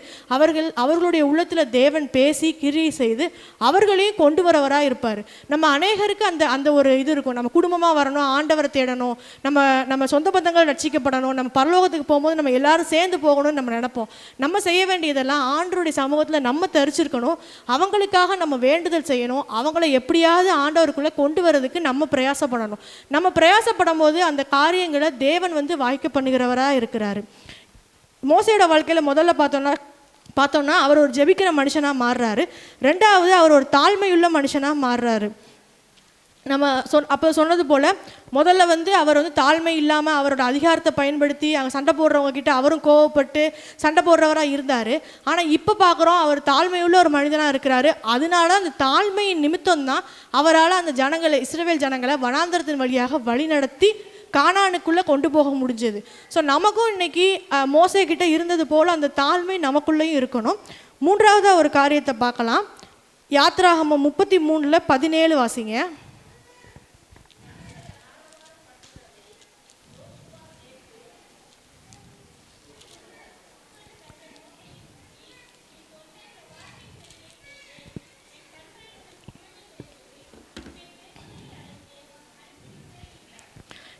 அவர்களுடைய உள்ளத்தில் தேவன் பேசி கிரியை செய்து அவர்களையும் கொண்டு வரவராக இருப்பார். நம்ம அநேகருக்கு அந்த ஒரு இது இருக்கும், நம்ம குடும்பமாக வரணும், ஆண்டவரை தேடணும், நம்ம சொந்த பந்தங்கள் ரட்சிக்கப்படணும், நம்ம பரலோகத்துக்கு போகும்போது நம்ம எல்லாரும் சேர்ந்து போகணும்னு நம்ம நினைப்போம். நம்ம செய்ய வேண்டியதெல்லாம் ஆண்டவருடைய சமூகத்தில் நம்ம தரிச்சிருக்கணும், அவங்களுக்காக நம்ம வேண்டுதல் செய்யணும், அவங்கள எப்படியாவது ஆண்டவருக்குள்ளே கொண்டு வரதுக்கு நம்ம பிரயாசப்படணும். நம்ம பிரயாசப்படும் போது அந்த காரியங்களை தேவன் வந்து வாய்க்க பண்ணுகிறவராக இருக்கிறாரு. மோசையோட வாழ்க்கையில் முதல்ல பார்த்தோம்னா அவர் ஒரு ஜெபிக்கிற மனுஷனாக மாறுறாரு. ரெண்டாவது அவர் ஒரு தாழ்மையுள்ள மனுஷனாக மாறுறாரு. நம்ம அப்போ சொன்னது போல் முதல்ல வந்து அவர் வந்து தாழ்மை இல்லாமல் அவரோட அதிகாரத்தை பயன்படுத்தி அங்கே சண்டை போடுறவங்க கிட்ட அவரும் கோவப்பட்டு சண்டை போடுறவராக இருந்தார். ஆனால் இப்போ பார்க்குறோம் அவர் தாழ்மையுள்ள ஒரு மனிதனாக இருக்கிறாரு. அதனால அந்த தாழ்மையின் நிமித்தம் தான் அவரால் அந்த இஸ்ரவேல் ஜனங்களை வனாந்தரத்தின் வழியாக வழி நடத்தி கானானுக்குள்ளே கொண்டு போக முடிஞ்சது. ஸோ நமக்கும் இன்னைக்கு மோசே கிட்ட இருந்தது போல் அந்த தாழ்மை நமக்குள்ளேயும் இருக்கணும். மூன்றாவது ஒரு காரியத்தை பார்க்கலாம். யாத்ராகமம் 33:17 வாசிங்க.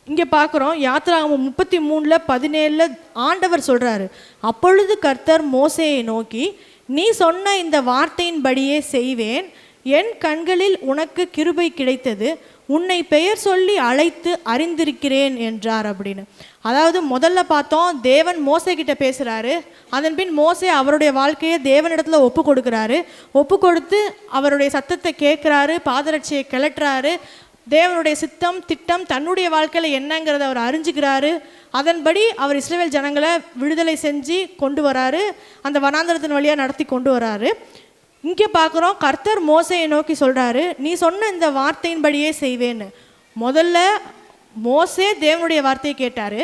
இங்கே பார்க்குறோம், யாத்ராகமம் 33:17 ஆண்டவர் சொல்கிறாரு, அப்பொழுது கர்த்தர் மோசேயை நோக்கி, நீ சொன்ன இந்த வார்த்தையின்படியே செய்வேன், என் கண்களில் உனக்கு கிருபை கிடைத்தது, உன்னை பெயர் சொல்லி அழைத்து அறிந்திருக்கிறேன் என்றார் அப்படின்னு. அதாவது முதல்ல பார்த்தோம், தேவன் மோசே கிட்ட பேசுகிறாரு. அதன் பின் மோசே அவருடைய வாழ்க்கையை தேவனிடத்தில் ஒப்பு கொடுக்குறாரு. ஒப்பு கொடுத்து அவருடைய சத்தத்தை கேட்குறாரு, பாதரட்சியை கிளட்டுறாரு. தேவனுடைய சித்தம் திட்டம் தன்னுடைய வாழ்க்கையில் என்னங்கிறத அவர் அறிஞ்சுக்கிறாரு. அதன்படி அவர் இஸ்ரவேல் ஜனங்களை விடுதலை செஞ்சு கொண்டு வராரு, அந்த வனாந்தரத்தின் வழியாக நடத்தி கொண்டு வராரு. இங்கே பார்க்குறோம், கர்த்தர் மோசையை நோக்கி சொல்கிறாரு, நீ சொன்ன இந்த வார்த்தையின்படியே செய்வேன்னு. முதல்ல மோசே தேவனுடைய வார்த்தையை கேட்டார்.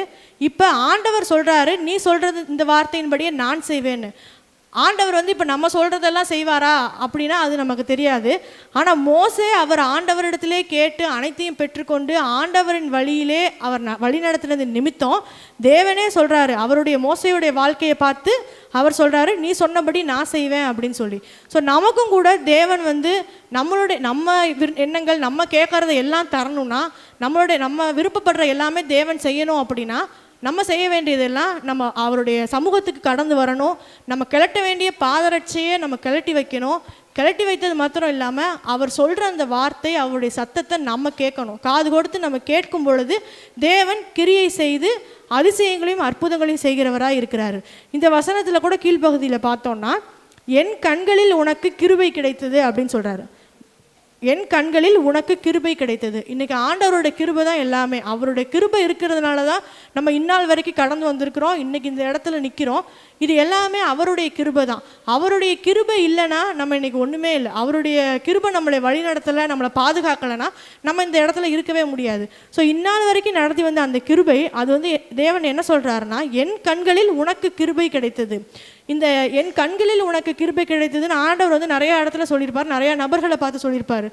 இப்போ ஆண்டவர் சொல்கிறாரு, நீ சொல்கிறது இந்த வார்த்தையின்படியே நான் செய்வேன்னு. ஆண்டவர் வந்து இப்போ நம்ம சொல்கிறதெல்லாம் செய்வாரா அப்படின்னா அது நமக்கு தெரியாது. ஆனால் மோசே அவர் ஆண்டவரிடத்திலே கேட்டு அனைத்தையும் பெற்றுக்கொண்டு ஆண்டவரின் வழியிலே அவர் வழி நடத்தினது நிமித்தம் தேவனே சொல்கிறாரு, அவருடைய மோசையுடைய வாழ்க்கையை பார்த்து அவர் சொல்கிறாரு, நீ சொன்னபடி நான் செய்வேன் அப்படின்னு சொல்லி. ஸோ நமக்கும் கூட தேவன் வந்து நம்ம எண்ணங்கள் நம்ம கேட்குறத எல்லாம் தரணும்னா, நம்ம விருப்பப்படுற எல்லாமே தேவன் செய்யணும் அப்படின்னா நம்ம செய்ய வேண்டியதெல்லாம் நம்ம அவருடைய சமூகத்துக்கு கடந்து வரணும். நம்ம கிளட்ட வேண்டிய பாதரட்சியை நம்ம கிளட்டி வைக்கணும். கிளட்டி வைத்தது மாத்திரம் இல்லாமல் அவர் சொல்கிற அந்த வார்த்தை, அவருடைய சத்தத்தை நம்ம கேட்கணும். காது கொடுத்து நம்ம கேட்கும் பொழுது தேவன் கிரியை செய்து அதிசயங்களையும் அற்புதங்களையும் செய்கிறவராக இருக்கிறாரு. இந்த வசனத்தில் கூட கீழ்ப்பகுதியில் பார்த்தோம்னா, என் கண்களில் உனக்கு கிருபை கிடைத்தது அப்படின்னு சொல்கிறாரு. என் கண்களில் உனக்கு கிருபை கிடைத்தது. இன்றைக்கி ஆண்டவருடைய கிருபை தான் எல்லாமே. அவருடைய கிருபை இருக்கிறதுனால தான் நம்ம இந்நாள் வரைக்கும் கடந்து வந்திருக்கிறோம், இன்றைக்கி இந்த இடத்துல நிற்கிறோம். இது எல்லாமே அவருடைய கிருபை தான். அவருடைய கிருபை இல்லைன்னா நம்ம இன்றைக்கி ஒன்றுமே இல்லை. அவருடைய கிருபை நம்மளை வழி நடத்தலை, நம்மளை பாதுகாக்கலைன்னா நம்ம இந்த இடத்துல இருக்கவே முடியாது. ஸோ இந்நாள் வரைக்கும் நடத்தி வந்த அந்த கிருபை, அது வந்து தேவன் என்ன சொல்கிறாருன்னா, என் கண்களில் உனக்கு கிருபை கிடைத்தது. இந்த என் கண்களில் உனக்கு கிருபை கிடைத்ததுன்னு ஆண்டவர் வந்து நிறைய இடத்துல சொல்லியிருப்பார், நிறையா நபர்களை பார்த்து சொல்லியிருப்பார்.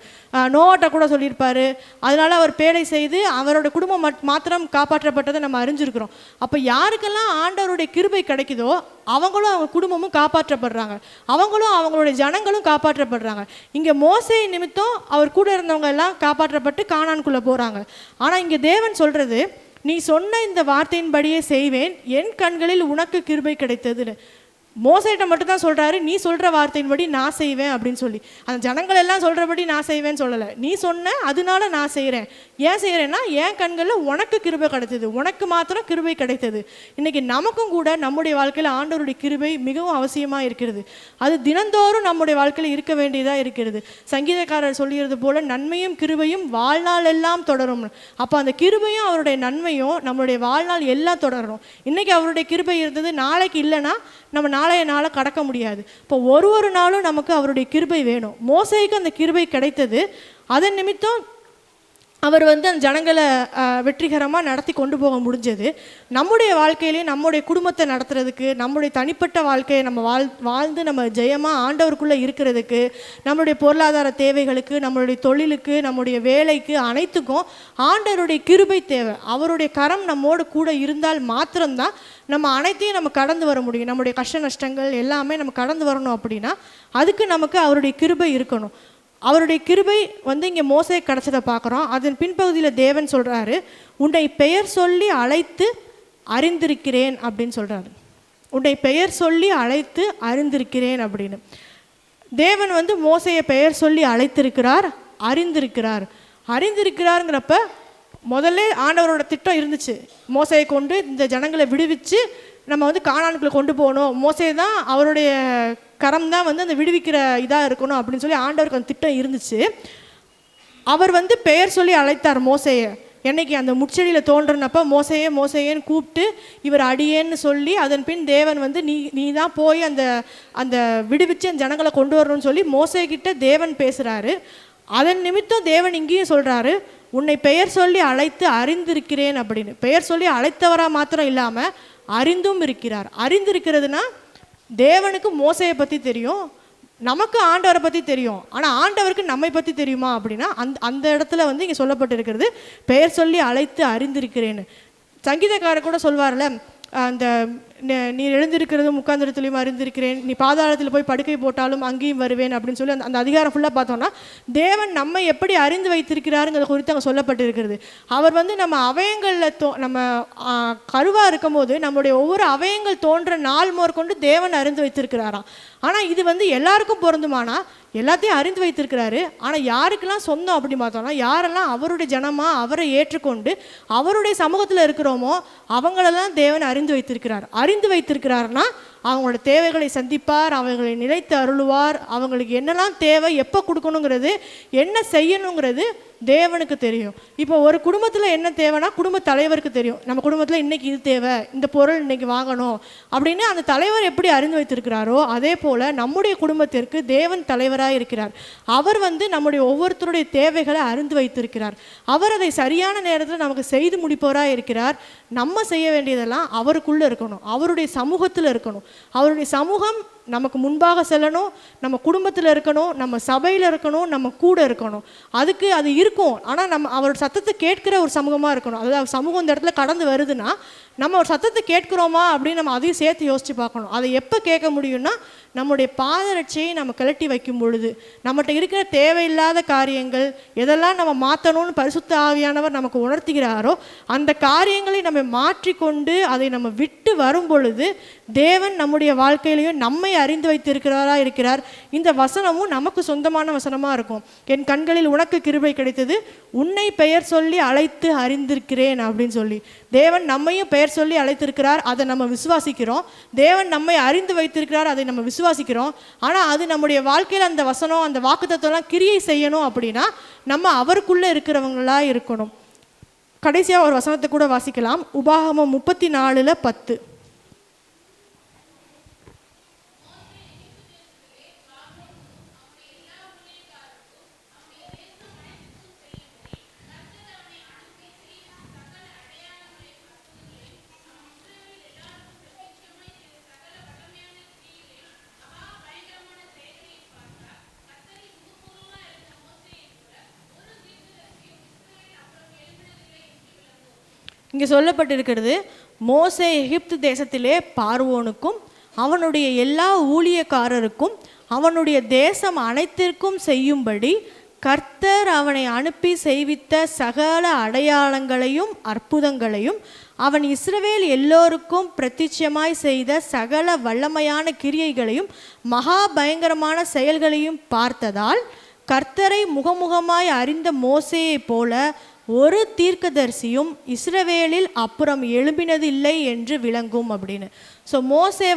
நோவாட்ட கூட சொல்லியிருப்பார். அதனால அவர் பேடை செய்து அவரோட குடும்பம் மாத்திரம் காப்பாற்றப்பட்டதை நம்ம அறிஞ்சிருக்கிறோம். அப்போ யாருக்கெல்லாம் ஆண்டவருடைய கிருபை கிடைக்குதோ அவங்களும் அவங்க குடும்பமும் காப்பாற்றப்படுறாங்க, அவங்களும் அவங்களுடைய ஜனங்களும் காப்பாற்றப்படுறாங்க. இங்கே மோசே நிமித்தம் அவர் கூட இருந்தவங்க எல்லாம் காப்பாற்றப்பட்டு கானானுக்குள்ளே போகிறாங்க. ஆனால் இங்கே தேவன் சொல்கிறது, நீ சொன்ன இந்த வார்த்தையின்படியே செய்வேன், என் கண்களில் உனக்கு கிருபை கிடைத்ததுன்னு. மோசைட்ட மட்டும் தான் சொல்கிறாரு, நீ சொல்கிற வார்த்தையின்படி நான் செய்வேன் அப்படின்னு சொல்லி. அந்த ஜனங்கள் எல்லாம் சொல்கிறபடி நான் செய்வேன்னு சொல்லலை. நீ சொன்ன அதனால நான் செய்கிறேன். ஏன் செய்கிறேன்னா, என் கண்களில் உனக்கு கிருபை கிடைத்தது, உனக்கு மாத்திரம் கிருபை கிடைத்தது. இன்றைக்கி நமக்கும் கூட நம்முடைய வாழ்க்கையில் ஆண்டவருடைய கிருபை மிகவும் அவசியமாக இருக்கிறது. அது தினந்தோறும் நம்முடைய வாழ்க்கையில் இருக்க வேண்டியதாக இருக்கிறது. சங்கீதக்காரர் சொல்கிறது போல், நன்மையும் கிருபையும் வாழ்நாள் எல்லாம் தொடரும். அப்போ அந்த கிருபையும் அவருடைய நன்மையும் நம்மளுடைய வாழ்நாள் எல்லாம் தொடரணும். இன்றைக்கி அவருடைய கிருபை இருந்தது, நாளைக்கு இல்லைன்னா நம்ம நாளைய நாளை கடக்க முடியாது. இப்போ ஒரு நாளும் நமக்கு அவருடைய கிருபை வேணும். மோசேக்கு அந்த கிருபை கிடைத்தது. அதன் நிமித்தம் அவர் அந்த ஜனங்களை வெற்றிகரமாக நடத்தி கொண்டு போக முடிஞ்சது. நம்முடைய வாழ்க்கையிலேயே நம்முடைய குடும்பத்தை நடத்துறதுக்கு, நம்முடைய தனிப்பட்ட வாழ்க்கையை நம்ம வாழ்ந்து நம்ம ஜெயமாக ஆண்டவருக்குள்ளே இருக்கிறதுக்கு, நம்மளுடைய பொருளாதார தேவைகளுக்கு, நம்மளுடைய தொழிலுக்கு, நம்முடைய வேலைக்கு, அனைத்துக்கும் ஆண்டவருடைய கிருபை தேவை. அவருடைய கரம் நம்மோடு கூட இருந்தால் மாத்திரம்தான் நம்ம அனைத்தையும் நம்ம கடந்து வர முடியும். நம்முடைய கஷ்ட நஷ்டங்கள் எல்லாமே நம்ம கடந்து வரணும் அப்படின்னா அதுக்கு நமக்கு அவருடைய கிருபை இருக்கணும். அவருடைய கிருபை இங்கே மோசே கிடச்சதை பார்க்குறோம். அதன் பின்பகுதியில் தேவன் சொல்கிறாரு, உன்னை பெயர் சொல்லி அழைத்து அறிந்திருக்கிறேன் அப்படின்னு சொல்கிறாரு. உன்னை பெயர் சொல்லி அழைத்து அறிந்திருக்கிறேன் அப்படின்னு தேவன் மோசையை பெயர் சொல்லி அழைத்திருக்கிறார், அறிந்திருக்கிறார். அறிந்திருக்கிறாருங்கிறப்ப முதல்ல ஆண்டவரோட திட்டம் இருந்துச்சு, மோசையை கொண்டு இந்த ஜனங்களை விடுவிச்சு நம்ம கானானுக்குள்ளே கொண்டு போகணும். மோசே தான் அவருடைய கரம் தான் அந்த விடுவிக்கிற இதாக இருக்கணும் அப்படின்னு சொல்லி ஆண்டவருக்கு அந்த திட்டம் இருந்துச்சு. அவர் பெயர் சொல்லி அழைத்தார் மோசையை. என்னைக்கு அந்த முட்செடியில் தோன்றினப்போ மோசையே மோசையேன்னு கூப்பிட்டு இவர் அடியேன்னு சொல்லி அதன் பின் தேவன் நீ தான் போய் அந்த விடுவிச்சு அந்த ஜனங்களை கொண்டு வரணும்னு சொல்லி மோசைக்கிட்ட தேவன் பேசுகிறாரு. அதன் நிமித்தம் தேவன் இங்கேயும் சொல்கிறாரு, உன்னை பெயர் சொல்லி அழைத்து அறிந்திருக்கிறேன் அப்படின்னு. பெயர் சொல்லி அழைத்தவராக மாத்திரம் இல்லாமல் அறிந்தும் இருக்கிறார். அறிந்திருக்கிறதுனா தேவனுக்கு மோசையை பற்றி தெரியும், நமக்கு ஆண்டவரை பற்றி தெரியும். ஆனால் ஆண்டவருக்கு நம்மை பற்றி தெரியுமா அப்படின்னா அந்த இடத்துல இங்கே சொல்லப்பட்டிருக்கிறது பெயர் சொல்லி அழைத்து அறிந்திருக்கிறேன்னு. சங்கீதக்காரர் கூட சொல்வார்ல, அந்த நீ எழுந்திருக்கிறதும் உட்கார்ந்திருத்தலையும் அறிந்திருக்கிறேன், நீ பாதாளத்தில் போய் படுக்கை போட்டாலும் அங்கேயும் வருவேன் அப்படின்னு சொல்லி அந்த அதிகாரம் ஃபுல்லாக பார்த்தோம்னா தேவன் நம்மை எப்படி அறிந்து வைத்திருக்கிறாருங்கிறத குறித்து அங்கே சொல்லப்பட்டிருக்கிறது. அவர் நம்ம அவயங்களில் நம்ம கருவாக இருக்கும் போது நம்முடைய ஒவ்வொரு அவயங்கள் தோன்ற நாள் முதற்கொண்டு தேவன் அறிந்து வைத்திருக்கிறாராம். ஆனால் இது எல்லாருக்கும் பொருந்துமானா எல்லாத்தையும் அறிந்து வைத்திருக்கிறாரு. ஆனால் யாருக்கெல்லாம் சொந்தம் அப்படி பார்த்தோம்னா யாரெல்லாம் அவருடைய ஜனமாக அவரை ஏற்றுக்கொண்டு அவருடைய சமூகத்தில் இருக்கிறோமோ அவங்களெல்லாம் தேவன் அறிந்து வைத்திருக்கிறார். அறிந்து வைத்திருக்கிறாருன்னா அவங்களோட தேவைகளை சந்திப்பார், அவங்களை நிலைத்து அருளுவார். அவங்களுக்கு என்னெல்லாம் தேவை, எப்போ கொடுக்கணுங்கிறது, என்ன செய்யணுங்கிறது தேவனுக்கு தெரியும். இப்போ ஒரு குடும்பத்தில் என்ன தேவைன்னா குடும்ப தலைவருக்கு தெரியும், நம்ம குடும்பத்தில் இன்றைக்கி இது தேவை, இந்த பொருள் இன்றைக்கி வாங்கணும் அப்படின்னு அந்த தலைவர் எப்படி அறிந்து வைத்திருக்கிறாரோ அதே போல் நம்முடைய குடும்பத்திற்கு தேவன் தலைவராக இருக்கிறார். அவர் நம்முடைய ஒவ்வொருத்தருடைய தேவைகளை அறிந்து வைத்திருக்கிறார். அவர் அதை சரியான நேரத்தில் நமக்கு செய்து முடிப்பவராக இருக்கிறார். நம்ம செய்ய வேண்டியதெல்லாம் அவருக்குள்ளே இருக்கணும், அவருடைய சமூகத்தில் இருக்கணும். அவருடைய சமூகம் நமக்கு முன்பாக செல்லணும், நம்ம குடும்பத்தில் இருக்கணும், நம்ம சபையில் இருக்கணும், நம்ம கூட இருக்கணும். அதுக்கு அது இருக்கும். ஆனால் நம்ம அவரோட சத்தத்தை கேட்கிற ஒரு சமூகமாக இருக்கணும். அதாவது சமூகம் இந்த இடத்துல கடந்து வருதுன்னா நம்ம ஒரு சத்தத்தை கேட்குறோமா அப்படின்னு நம்ம அதையும் சேர்த்து யோசித்து பார்க்கணும். அதை எப்போ கேட்க முடியும்னா நம்முடைய பாதரட்சியை நம்ம கழட்டி வைக்கும் பொழுது, நம்மகிட்ட இருக்கிற தேவையில்லாத காரியங்கள் எதெல்லாம் நம்ம மாற்றணும்னு பரிசுத்த ஆவியானவர் நமக்கு உணர்த்துகிறாரோ அந்த காரியங்களை நம்ம மாற்றிக்கொண்டு அதை நம்ம விட்டு வரும் பொழுது தேவன் நம்முடைய வாழ்க்கையிலையும் நம்மை அறிந்து வைத்திருக்கிறாரா இருக்கிறார். இந்த வசனமும் நமக்கு சொந்தமான வசனமாக இருக்கும். என் கண்களில் உனக்கு கிருபை கிடைத்தது, உன்னை பெயர் சொல்லி அழைத்து அறிந்திருக்கிறேன் அப்படின்னு சொல்லி தேவன் நம்மையும் பெயர் சொல்லி அழைத்திருக்கிறார். அதை நம்ம விசுவாசிக்கிறோம். தேவன் நம்மை அறிந்து வைத்திருக்கிறார், அதை நம்ம விசுவாசிக்கிறோம். ஆனால் அது நம்முடைய வாழ்க்கையில் அந்த வசனம் அந்த வாக்குத்தத்தம்லாம் கிரியை செய்யணும் அப்படின்னா நம்ம அவருக்குள்ளே இருக்கிறவங்களா இருக்கணும். கடைசியாக ஒரு வசனத்தை கூட வாசிக்கலாம். உபாகமம் 34:10. இங்கே சொல்லப்பட்டிருக்கிறது, மோசே எகிப்து தேசத்திலே பார்வோனுக்கும் அவனுடைய எல்லா ஊழியக்காரருக்கும் அவனுடைய தேசம் அனைத்திற்கும் செய்யும்படி கர்த்தர் அவனை அனுப்பி செய்வித்த சகல அடையாளங்களையும் அற்புதங்களையும் அவன் இஸ்ரவேல் எல்லோருக்கும் பிரத்யட்சமாய் செய்த சகல வல்லமையான கிரியைகளையும் மகா பயங்கரமான செயல்களையும் பார்த்ததால் கர்த்தரை முகமுகமாய் அறிந்த மோசேயை போல ஒரு தீர்க்கதரிசியும் இஸ்ரவேலில் அப்புறம் எழும்பினதில்லை என்று விளங்கும் அப்படின்னு. ஸோ மோசே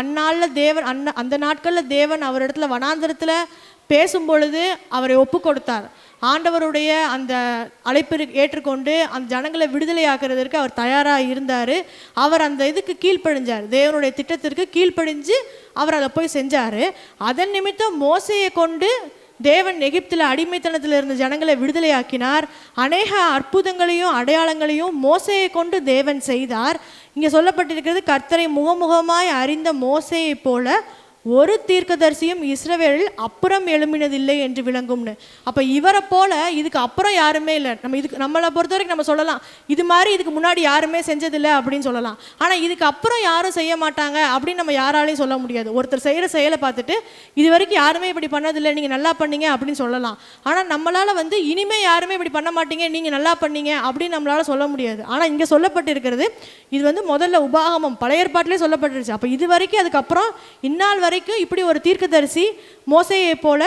அந்நாளில் தேவன் அந்த நாட்களில் தேவன் அவரிடத்துல வனாந்தரத்தில் பேசும் பொழுது அவரை ஒப்பு கொடுத்தார். ஆண்டவருடைய அந்த அழைப்பு ஏற்றுக்கொண்டு அந்த ஜனங்களை விடுதலையாக்குறதற்கு அவர் தயாராக இருந்தார். அவர் அந்த இதுக்கு கீழ்ப்படிஞ்சார், தேவனுடைய திட்டத்திற்கு கீழ்ப்படிஞ்சு அவர் அதை போய் செஞ்சார். அதன் நிமித்தம் மோசையை கொண்டு தேவன் எகிப்தில் அடிமைத்தனத்தில் இருந்த ஜனங்களை விடுதலையாக்கினார். அநேக அற்புதங்களையும் அடையாளங்களையும் மோசையை கொண்டு தேவன் செய்தார். இங்கே சொல்லப்பட்டிருக்கிறது, கர்த்தரை முகமுகமாய் அறிந்த மோசையை போல ஒரு தீர்க்கதரிசியும் இஸ்ரவேலில் அப்புறம் எழும்பினதில்லை என்று விளங்கும்னு. அப்போ இவரை போல இதுக்கு அப்புறம் யாருமே இல்லை. நம்மளை பொறுத்த வரைக்கும் நம்ம சொல்லலாம், இது மாதிரி இதுக்கு முன்னாடி யாருமே செஞ்சதில்லை அப்படின்னு சொல்லலாம். ஆனால் இதுக்கு அப்புறம் யாரும் செய்ய மாட்டாங்க அப்படின்னு நம்ம யாராலையும் சொல்ல முடியாது. ஒருத்தர் செய்கிற செயலை பார்த்துட்டு இது வரைக்கும் யாருமே இப்படி பண்ணதில்லை, நீங்கள் நல்லா பண்ணீங்க அப்படின்னு சொல்லலாம். ஆனால் நம்மளால் இனிமேல் யாருமே இப்படி பண்ண மாட்டீங்க, நீங்கள் நல்லா பண்ணீங்க அப்படின்னு நம்மளால் சொல்ல முடியாது. ஆனால் இங்கே சொல்லப்பட்டு இருக்கிறது, இது முதல்ல உபாகமம் பழைய ஏற்பாட்டிலே சொல்லப்பட்டுருச்சு. அப்போ இது வரைக்கும் அதுக்கப்புறம் இந்நாள் வரைக்கும் இப்படி ஒரு தீர்க்கதரிசி மோசேயை போல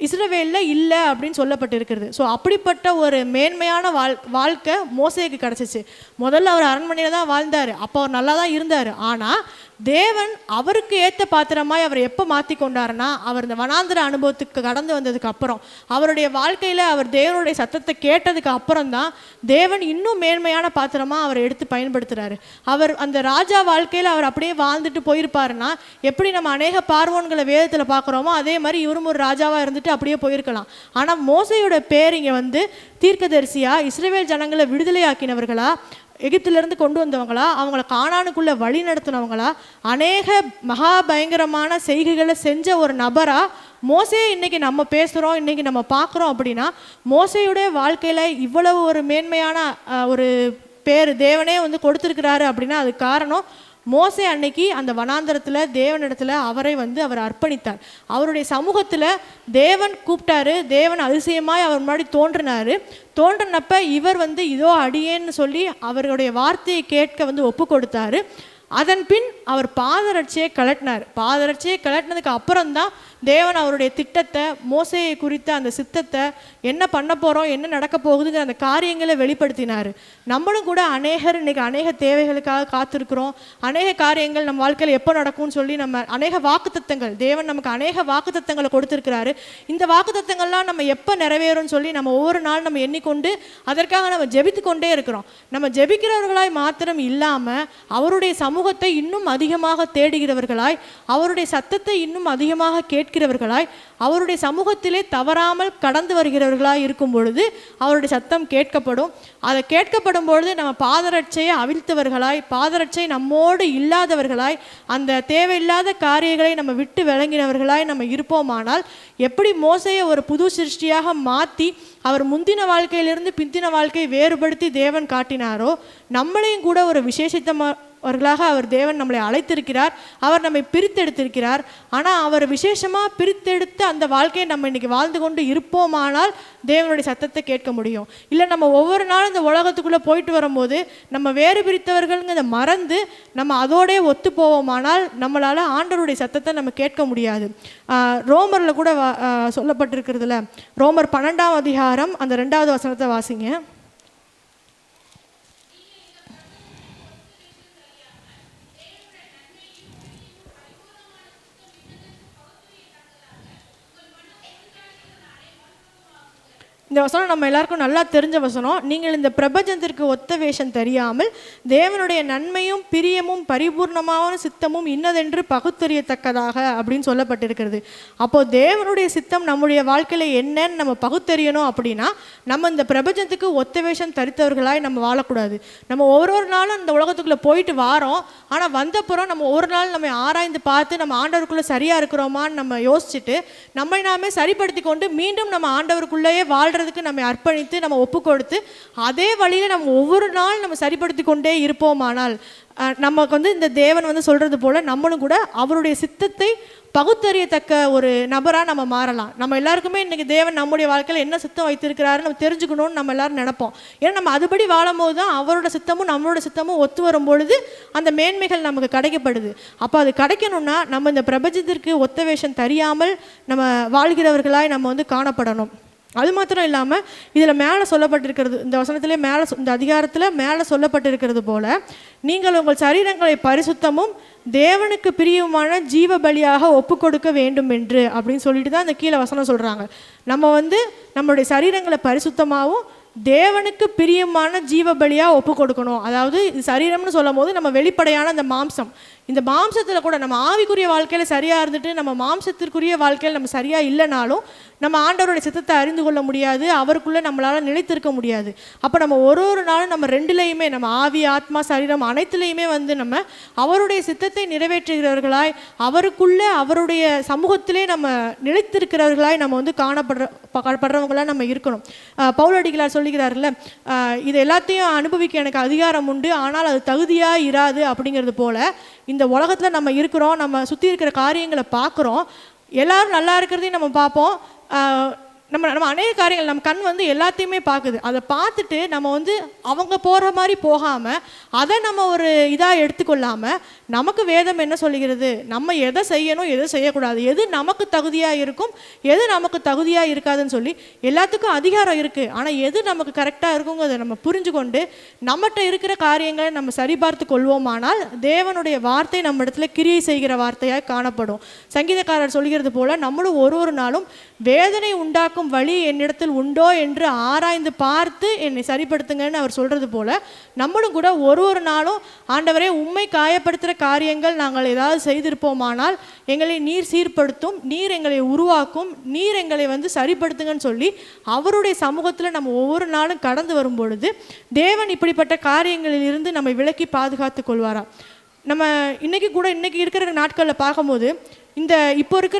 இஸ்ரவேலில் இல்லை அப்படின்னு சொல்லப்பட்டிருக்கிறது. ஸோ அப்படிப்பட்ட ஒரு மேன்மையான வாழ்க்கை மோசேக்கு கிடச்சிச்சு. முதல்ல அவர் அரண்மனையில் தான் வாழ்ந்தார், அப்போ அவர் நல்லா தான் இருந்தார். ஆனால் தேவன் அவருக்கு ஏற்ற பாத்திரமாய் அவர் எப்போ மாற்றி கொண்டாருன்னா, அவர் இந்த வனாந்திர அனுபவத்துக்கு கடந்து வந்ததுக்கு அப்புறம், அவருடைய வாழ்க்கையில் அவர் தேவனுடைய சத்தத்தை கேட்டதுக்கு அப்புறம் தான் தேவன் இன்னும் மேன்மையான பாத்திரமாக அவரை எடுத்து பயன்படுத்துகிறாரு. அவர் அந்த ராஜா வாழ்க்கையில் அவர் அப்படியே வாழ்ந்துட்டு போயிருப்பாருன்னா, எப்படி நம்ம அநேக பார்வோன்களை வேதத்தில் பார்க்குறோமோ அதே மாதிரி இவரும் ஒரு ராஜாவாக இருந்துட்டு அப்படியே போயிருக்கலாம். ஆனால் மோசையோட பேர் இங்கே தீர்க்கதரிசியா, இஸ்ரவேல் ஜனங்களை விடுதலையாக்கினவர்களா, எகிப்திலிருந்து கொண்டு வந்தவங்களா, அவங்கள கானானுக்குள்ளே வழி நடத்தினவங்களா, அநேக மகா பயங்கரமான செய்கைகளை செஞ்ச ஒரு நபரா மோசே இன்னைக்கு நம்ம பேசுகிறோம், இன்னைக்கு நம்ம பார்க்குறோம். அப்படின்னா மோசையுடைய வாழ்க்கையில் இவ்வளவு ஒரு மேன்மையான ஒரு பேர் தேவனே கொடுத்துருக்கிறாரு அப்படின்னா அது காரணம் மோசே அன்னைக்கு அந்த வனாந்தரத்தில் தேவனிடத்தில் அவரை அவர் அர்ப்பணித்தார். அவருடைய சமூகத்தில் தேவன் கூப்பிட்டாரு, தேவன் அதிசயமாய் அவர் முன்னாடி தோன்றினப்ப இவர் இதோ அடியேன்னு சொல்லி அவருடைய வார்த்தையை கேட்க ஒப்பு கொடுத்தாரு. அதன் பின் அவர் பாதரட்சியை கலட்டினார். பாதரட்சியை கலட்டினதுக்கு அப்புறம்தான் தேவன் அவருடைய திட்டத்தை, மோசேயை குறித்த அந்த சித்தத்தை, என்ன பண்ண போகிறோம், என்ன நடக்க போகுதுங்கிற அந்த காரியங்களை வெளிப்படுத்தினார். நம்மளும் கூட இன்னைக்கு அநேக தேவைகளுக்காக காத்திருக்கிறோம். அநேக காரியங்கள் நம்ம வாழ்க்கையில் எப்போ நடக்கும்னு சொல்லி நம்ம அநேக வாக்குத்தத்தங்கள், தேவன் நமக்கு அநேக வாக்குத்தத்தங்களை கொடுத்துருக்கிறாரு. இந்த வாக்குத்தத்தங்கள்லாம் நம்ம எப்போ நிறைவேறும்னு சொல்லி நம்ம ஒவ்வொரு நாள் நம்ம எண்ணிக்கொண்டு அதற்காக நம்ம ஜெபித்து கொண்டே இருக்கிறோம். நம்ம ஜெபிக்கிறவர்களாய் மாத்திரம் இல்லாமல் அவருடைய சமூகத்தை இன்னும் அதிகமாக தேடுகிறவர்களாய், அவருடைய சத்தத்தை இன்னும் அதிகமாக கேட்கிறவர்களாய், அவருடைய சமூகத்திலே தவறாமல் கடந்து வருகிறவர்களாய் இருக்கும் பொழுது அவருடைய சத்தம் கேட்கப்படும். அதை கேட்கப்படும் பொழுது நம்ம பாதரட்சையை அவிழ்த்தவர்களாய், பாதரட்சை நம்மோடு இல்லாதவர்களாய், அந்த தேவையில்லாத காரியங்களை நம்ம விட்டு விளங்கினவர்களாய் நம்ம இருப்போமானால், எப்படி மோசையை ஒரு புது சிருஷ்டியாக மாற்றி அவர் முந்தின வாழ்க்கையிலிருந்து பிந்தின வாழ்க்கையை வேறுபடுத்தி தேவன் காட்டினாரோ, நம்மளையும் கூட ஒரு விசேஷித்தவர்களாக அவர் தேவன் நம்மளை அழைத்திருக்கிறார். அவர் நம்மை பிரித்தெடுத்திருக்கிறார். ஆனால் அவர் விசேஷமாக பிரித்தெடுத்து அந்த வாழ்க்கையை நம்ம இன்னைக்கு வாழ்ந்து கொண்டு இருப்போமானால் தேவனுடைய சத்தத்தை கேட்க முடியும். இல்லை நம்ம ஒவ்வொரு நாளும் இந்த உலகத்துக்குள்ளே போயிட்டு வரும்போது நம்ம வேறு பிரித்தவர்கள்ங்கிறத மறந்து நம்ம அதோடே ஒத்து போவோமானால் நம்மளால் ஆண்டவருடைய சத்தத்தை நம்ம கேட்க முடியாது. ரோமரில் கூட சொல்லப்பட்டிருக்கிறதுல, ரோமர் 12ஆம் அதிகாரம் அந்த 2வது வசனத்தை வாசிங்க. இந்த வசனம் நம்ம எல்லாருக்கும் நல்லா தெரிஞ்ச வசனம். நீங்கள் இந்த பிரபஞ்சத்திற்கு ஒத்த வேஷம் தெரியாமல் தேவனுடைய நன்மையும் பிரியமும் பரிபூர்ணமான சித்தமும் இன்னதென்று பகுத்தறியத்தக்கதாக அப்படின்னு சொல்லப்பட்டிருக்கிறது. அப்போது தேவனுடைய சித்தம் நம்முடைய வாழ்க்கையில் என்னன்னு நம்ம பகுத்தறியணும் அப்படின்னா நம்ம இந்த பிரபஞ்சத்துக்கு ஒத்த வேஷம் தரித்தவர்களாய் நம்ம வாழக்கூடாது. நம்ம ஒவ்வொரு நாளும் இந்த உலகத்துக்குள்ளே போயிட்டு வாரோம். ஆனால் வந்தப்புறம் நம்ம ஒவ்வொரு நாள் நம்ம ஆராய்ந்து பார்த்து நம்ம ஆண்டவருக்குள்ளே சரியாக இருக்கிறோமான்னு நம்ம யோசிச்சுட்டு நம்மை நாமே சரிப்படுத்தி கொண்டு மீண்டும் நம்ம ஆண்டவருக்குள்ளேயே வாழ்கிற நம்ம அர்ப்பணித்து நம்ம ஒப்பு கொடுத்து அதே வழியில நம்ம ஒவ்வொரு நாள் நம்ம சரிப்படுத்தி கொண்டே இருப்போமானால் நமக்கு இந்த தேவன் சொல்றது போல நம்மளும் கூட அவருடைய சித்தத்தை பகுத்தறியத்தக்க ஒரு நபராக நம்ம மாறலாம். நம்ம எல்லாருக்குமே இன்றைக்கி தேவன் நம்முடைய வாழ்க்கையில் என்ன சித்தம் வைத்திருக்கிறாரு நம்ம தெரிஞ்சுக்கணும்னு நம்ம எல்லாரும் நினைப்போம். ஏன்னா நம்ம அதுபடி வாழும் போது தான் அவரோட சித்தமும் நம்மளோட சித்தமும் ஒத்து வரும் பொழுது அந்த மேன்மைகள் நமக்கு கிடைக்கப்படுது. அப்போ அது கிடைக்கணும்னா நம்ம இந்த பிரபஞ்சத்திற்கு ஒத்த வேஷம் தெரியாமல் நம்ம வாழ்கிறவர்களாய் நம்ம காணப்படணும். அது மாத்திரம் இல்லாமல் இதில் மேலே சொல்லப்பட்டிருக்கிறது, இந்த வசனத்திலே மேலே, இந்த அதிகாரத்தில் மேலே சொல்லப்பட்டிருக்கிறது போல, நீங்கள் உங்கள் சரீரங்களை பரிசுத்தமும் தேவனுக்கு பிரியமான ஜீவ பலியாக ஒப்பு கொடுக்க வேண்டும் என்று அப்படின்னு சொல்லிட்டு தான் அந்த கீழே வசனம் சொல்கிறாங்க. நம்ம நம்மளுடைய சரீரங்களை பரிசுத்தமாகவும் தேவனுக்கு பிரியமான ஜீவ பலியாக ஒப்பு கொடுக்கணும். அதாவது இது சரீரம்னு சொல்லும் போது நம்ம வெளிப்படையான அந்த மாம்சம், இந்த மாம்சத்தில் கூட நம்ம ஆவிக்குரிய வாழ்க்கையில் சரியாக இருந்துட்டு நம்ம மாம்சத்திற்குரிய வாழ்க்கையில் நம்ம சரியாக இல்லைனாலும் நம்ம ஆண்டவருடைய சித்தத்தை அறிந்து கொள்ள முடியாது, அவருக்குள்ளே நம்மளால் நிலைத்திருக்க முடியாது. அப்போ நம்ம ஒரு நாளும் நம்ம ரெண்டுலேயுமே, நம்ம ஆவி ஆத்மா சரீரம் அனைத்துலேயுமே நம்ம அவருடைய சித்தத்தை நிறைவேற்றுகிறவர்களாய், அவருக்குள்ளே அவருடைய சமூகத்திலே நம்ம நிலைத்திருக்கிறவர்களாய் நம்ம காணப்படுறவங்களாக நம்ம இருக்கணும். பவுலடிகளார் சொல்லுகிறார்ல, இது எல்லாத்தையும் அனுபவிக்க எனக்கு அதிகாரம் உண்டு, ஆனால் அது தகுதியாக இராது அப்படிங்கிறது போல, இந்த உலகத்தில் நம்ம இருக்கிறோம், நம்ம சுற்றி இருக்கிற காரியங்களை பார்க்குறோம், எல்லாரும் நல்லா இருக்கிறதையும் நம்ம பார்ப்போம். நம்ம அநேக காரியங்கள் நம்ம கண் எல்லாத்தையுமே பார்க்குது. அதை பார்த்துட்டு நம்ம அவங்க போகிற மாதிரி போகாமல் அதை நம்ம ஒரு இதாக எடுத்துக்கொள்ளாமல், நமக்கு வேதம் என்ன சொல்லுகிறது, நம்ம எதை செய்யணும் எதை செய்யக்கூடாது, எது நமக்கு தகுதியாக இருக்கும் எது நமக்கு தகுதியாக இருக்காதுன்னு சொல்லி எல்லாத்துக்கும் அதிகாரம் இருக்குது. ஆனால் எது நமக்கு கரெக்டாக இருக்குங்கிறத நம்ம புரிஞ்சு கொண்டு நம்மகிட்ட இருக்கிற காரியங்களை நம்ம சரிபார்த்து கொள்வோமானால் தேவனுடைய வார்த்தை நம்ம இடத்துல கிரியை செய்கிற வார்த்தையாக காணப்படும். சங்கீதக்காரர் சொல்கிறது போல, நம்மளும் ஒரு நாளும் வேதனை உண்டாக்கும் வழி என்னிடத்தில் உண்டோ என்று ஆராய்ந்து பார்த்து என்னை சரிப்படுத்துங்கன்னு அவர் சொல்றது போல, நம்மளும் கூட ஒரு நாளும் ஆண்டவரே உம்மை காயப்படுத்துகிற காரியங்கள் நாங்கள் ஏதாவது செய்திருப்போமானால் எங்களை நீர் சீர்படுத்தும், நீர் எங்களை உருவாக்கும், நீர் எங்களை சரிப்படுத்துங்கன்னு சொல்லி அவருடைய சமூகத்தில் நம்ம ஒவ்வொரு நாளும் கடந்து வரும் பொழுது தேவன் இப்படிப்பட்ட காரியங்களில் இருந்து நம்மை விலக்கி பாதுகாத்து கொள்வாரா. நம்ம இன்னைக்கு இருக்கிற நாட்களில் பார்க்கும்போது இந்த இப்போ இருக்கிற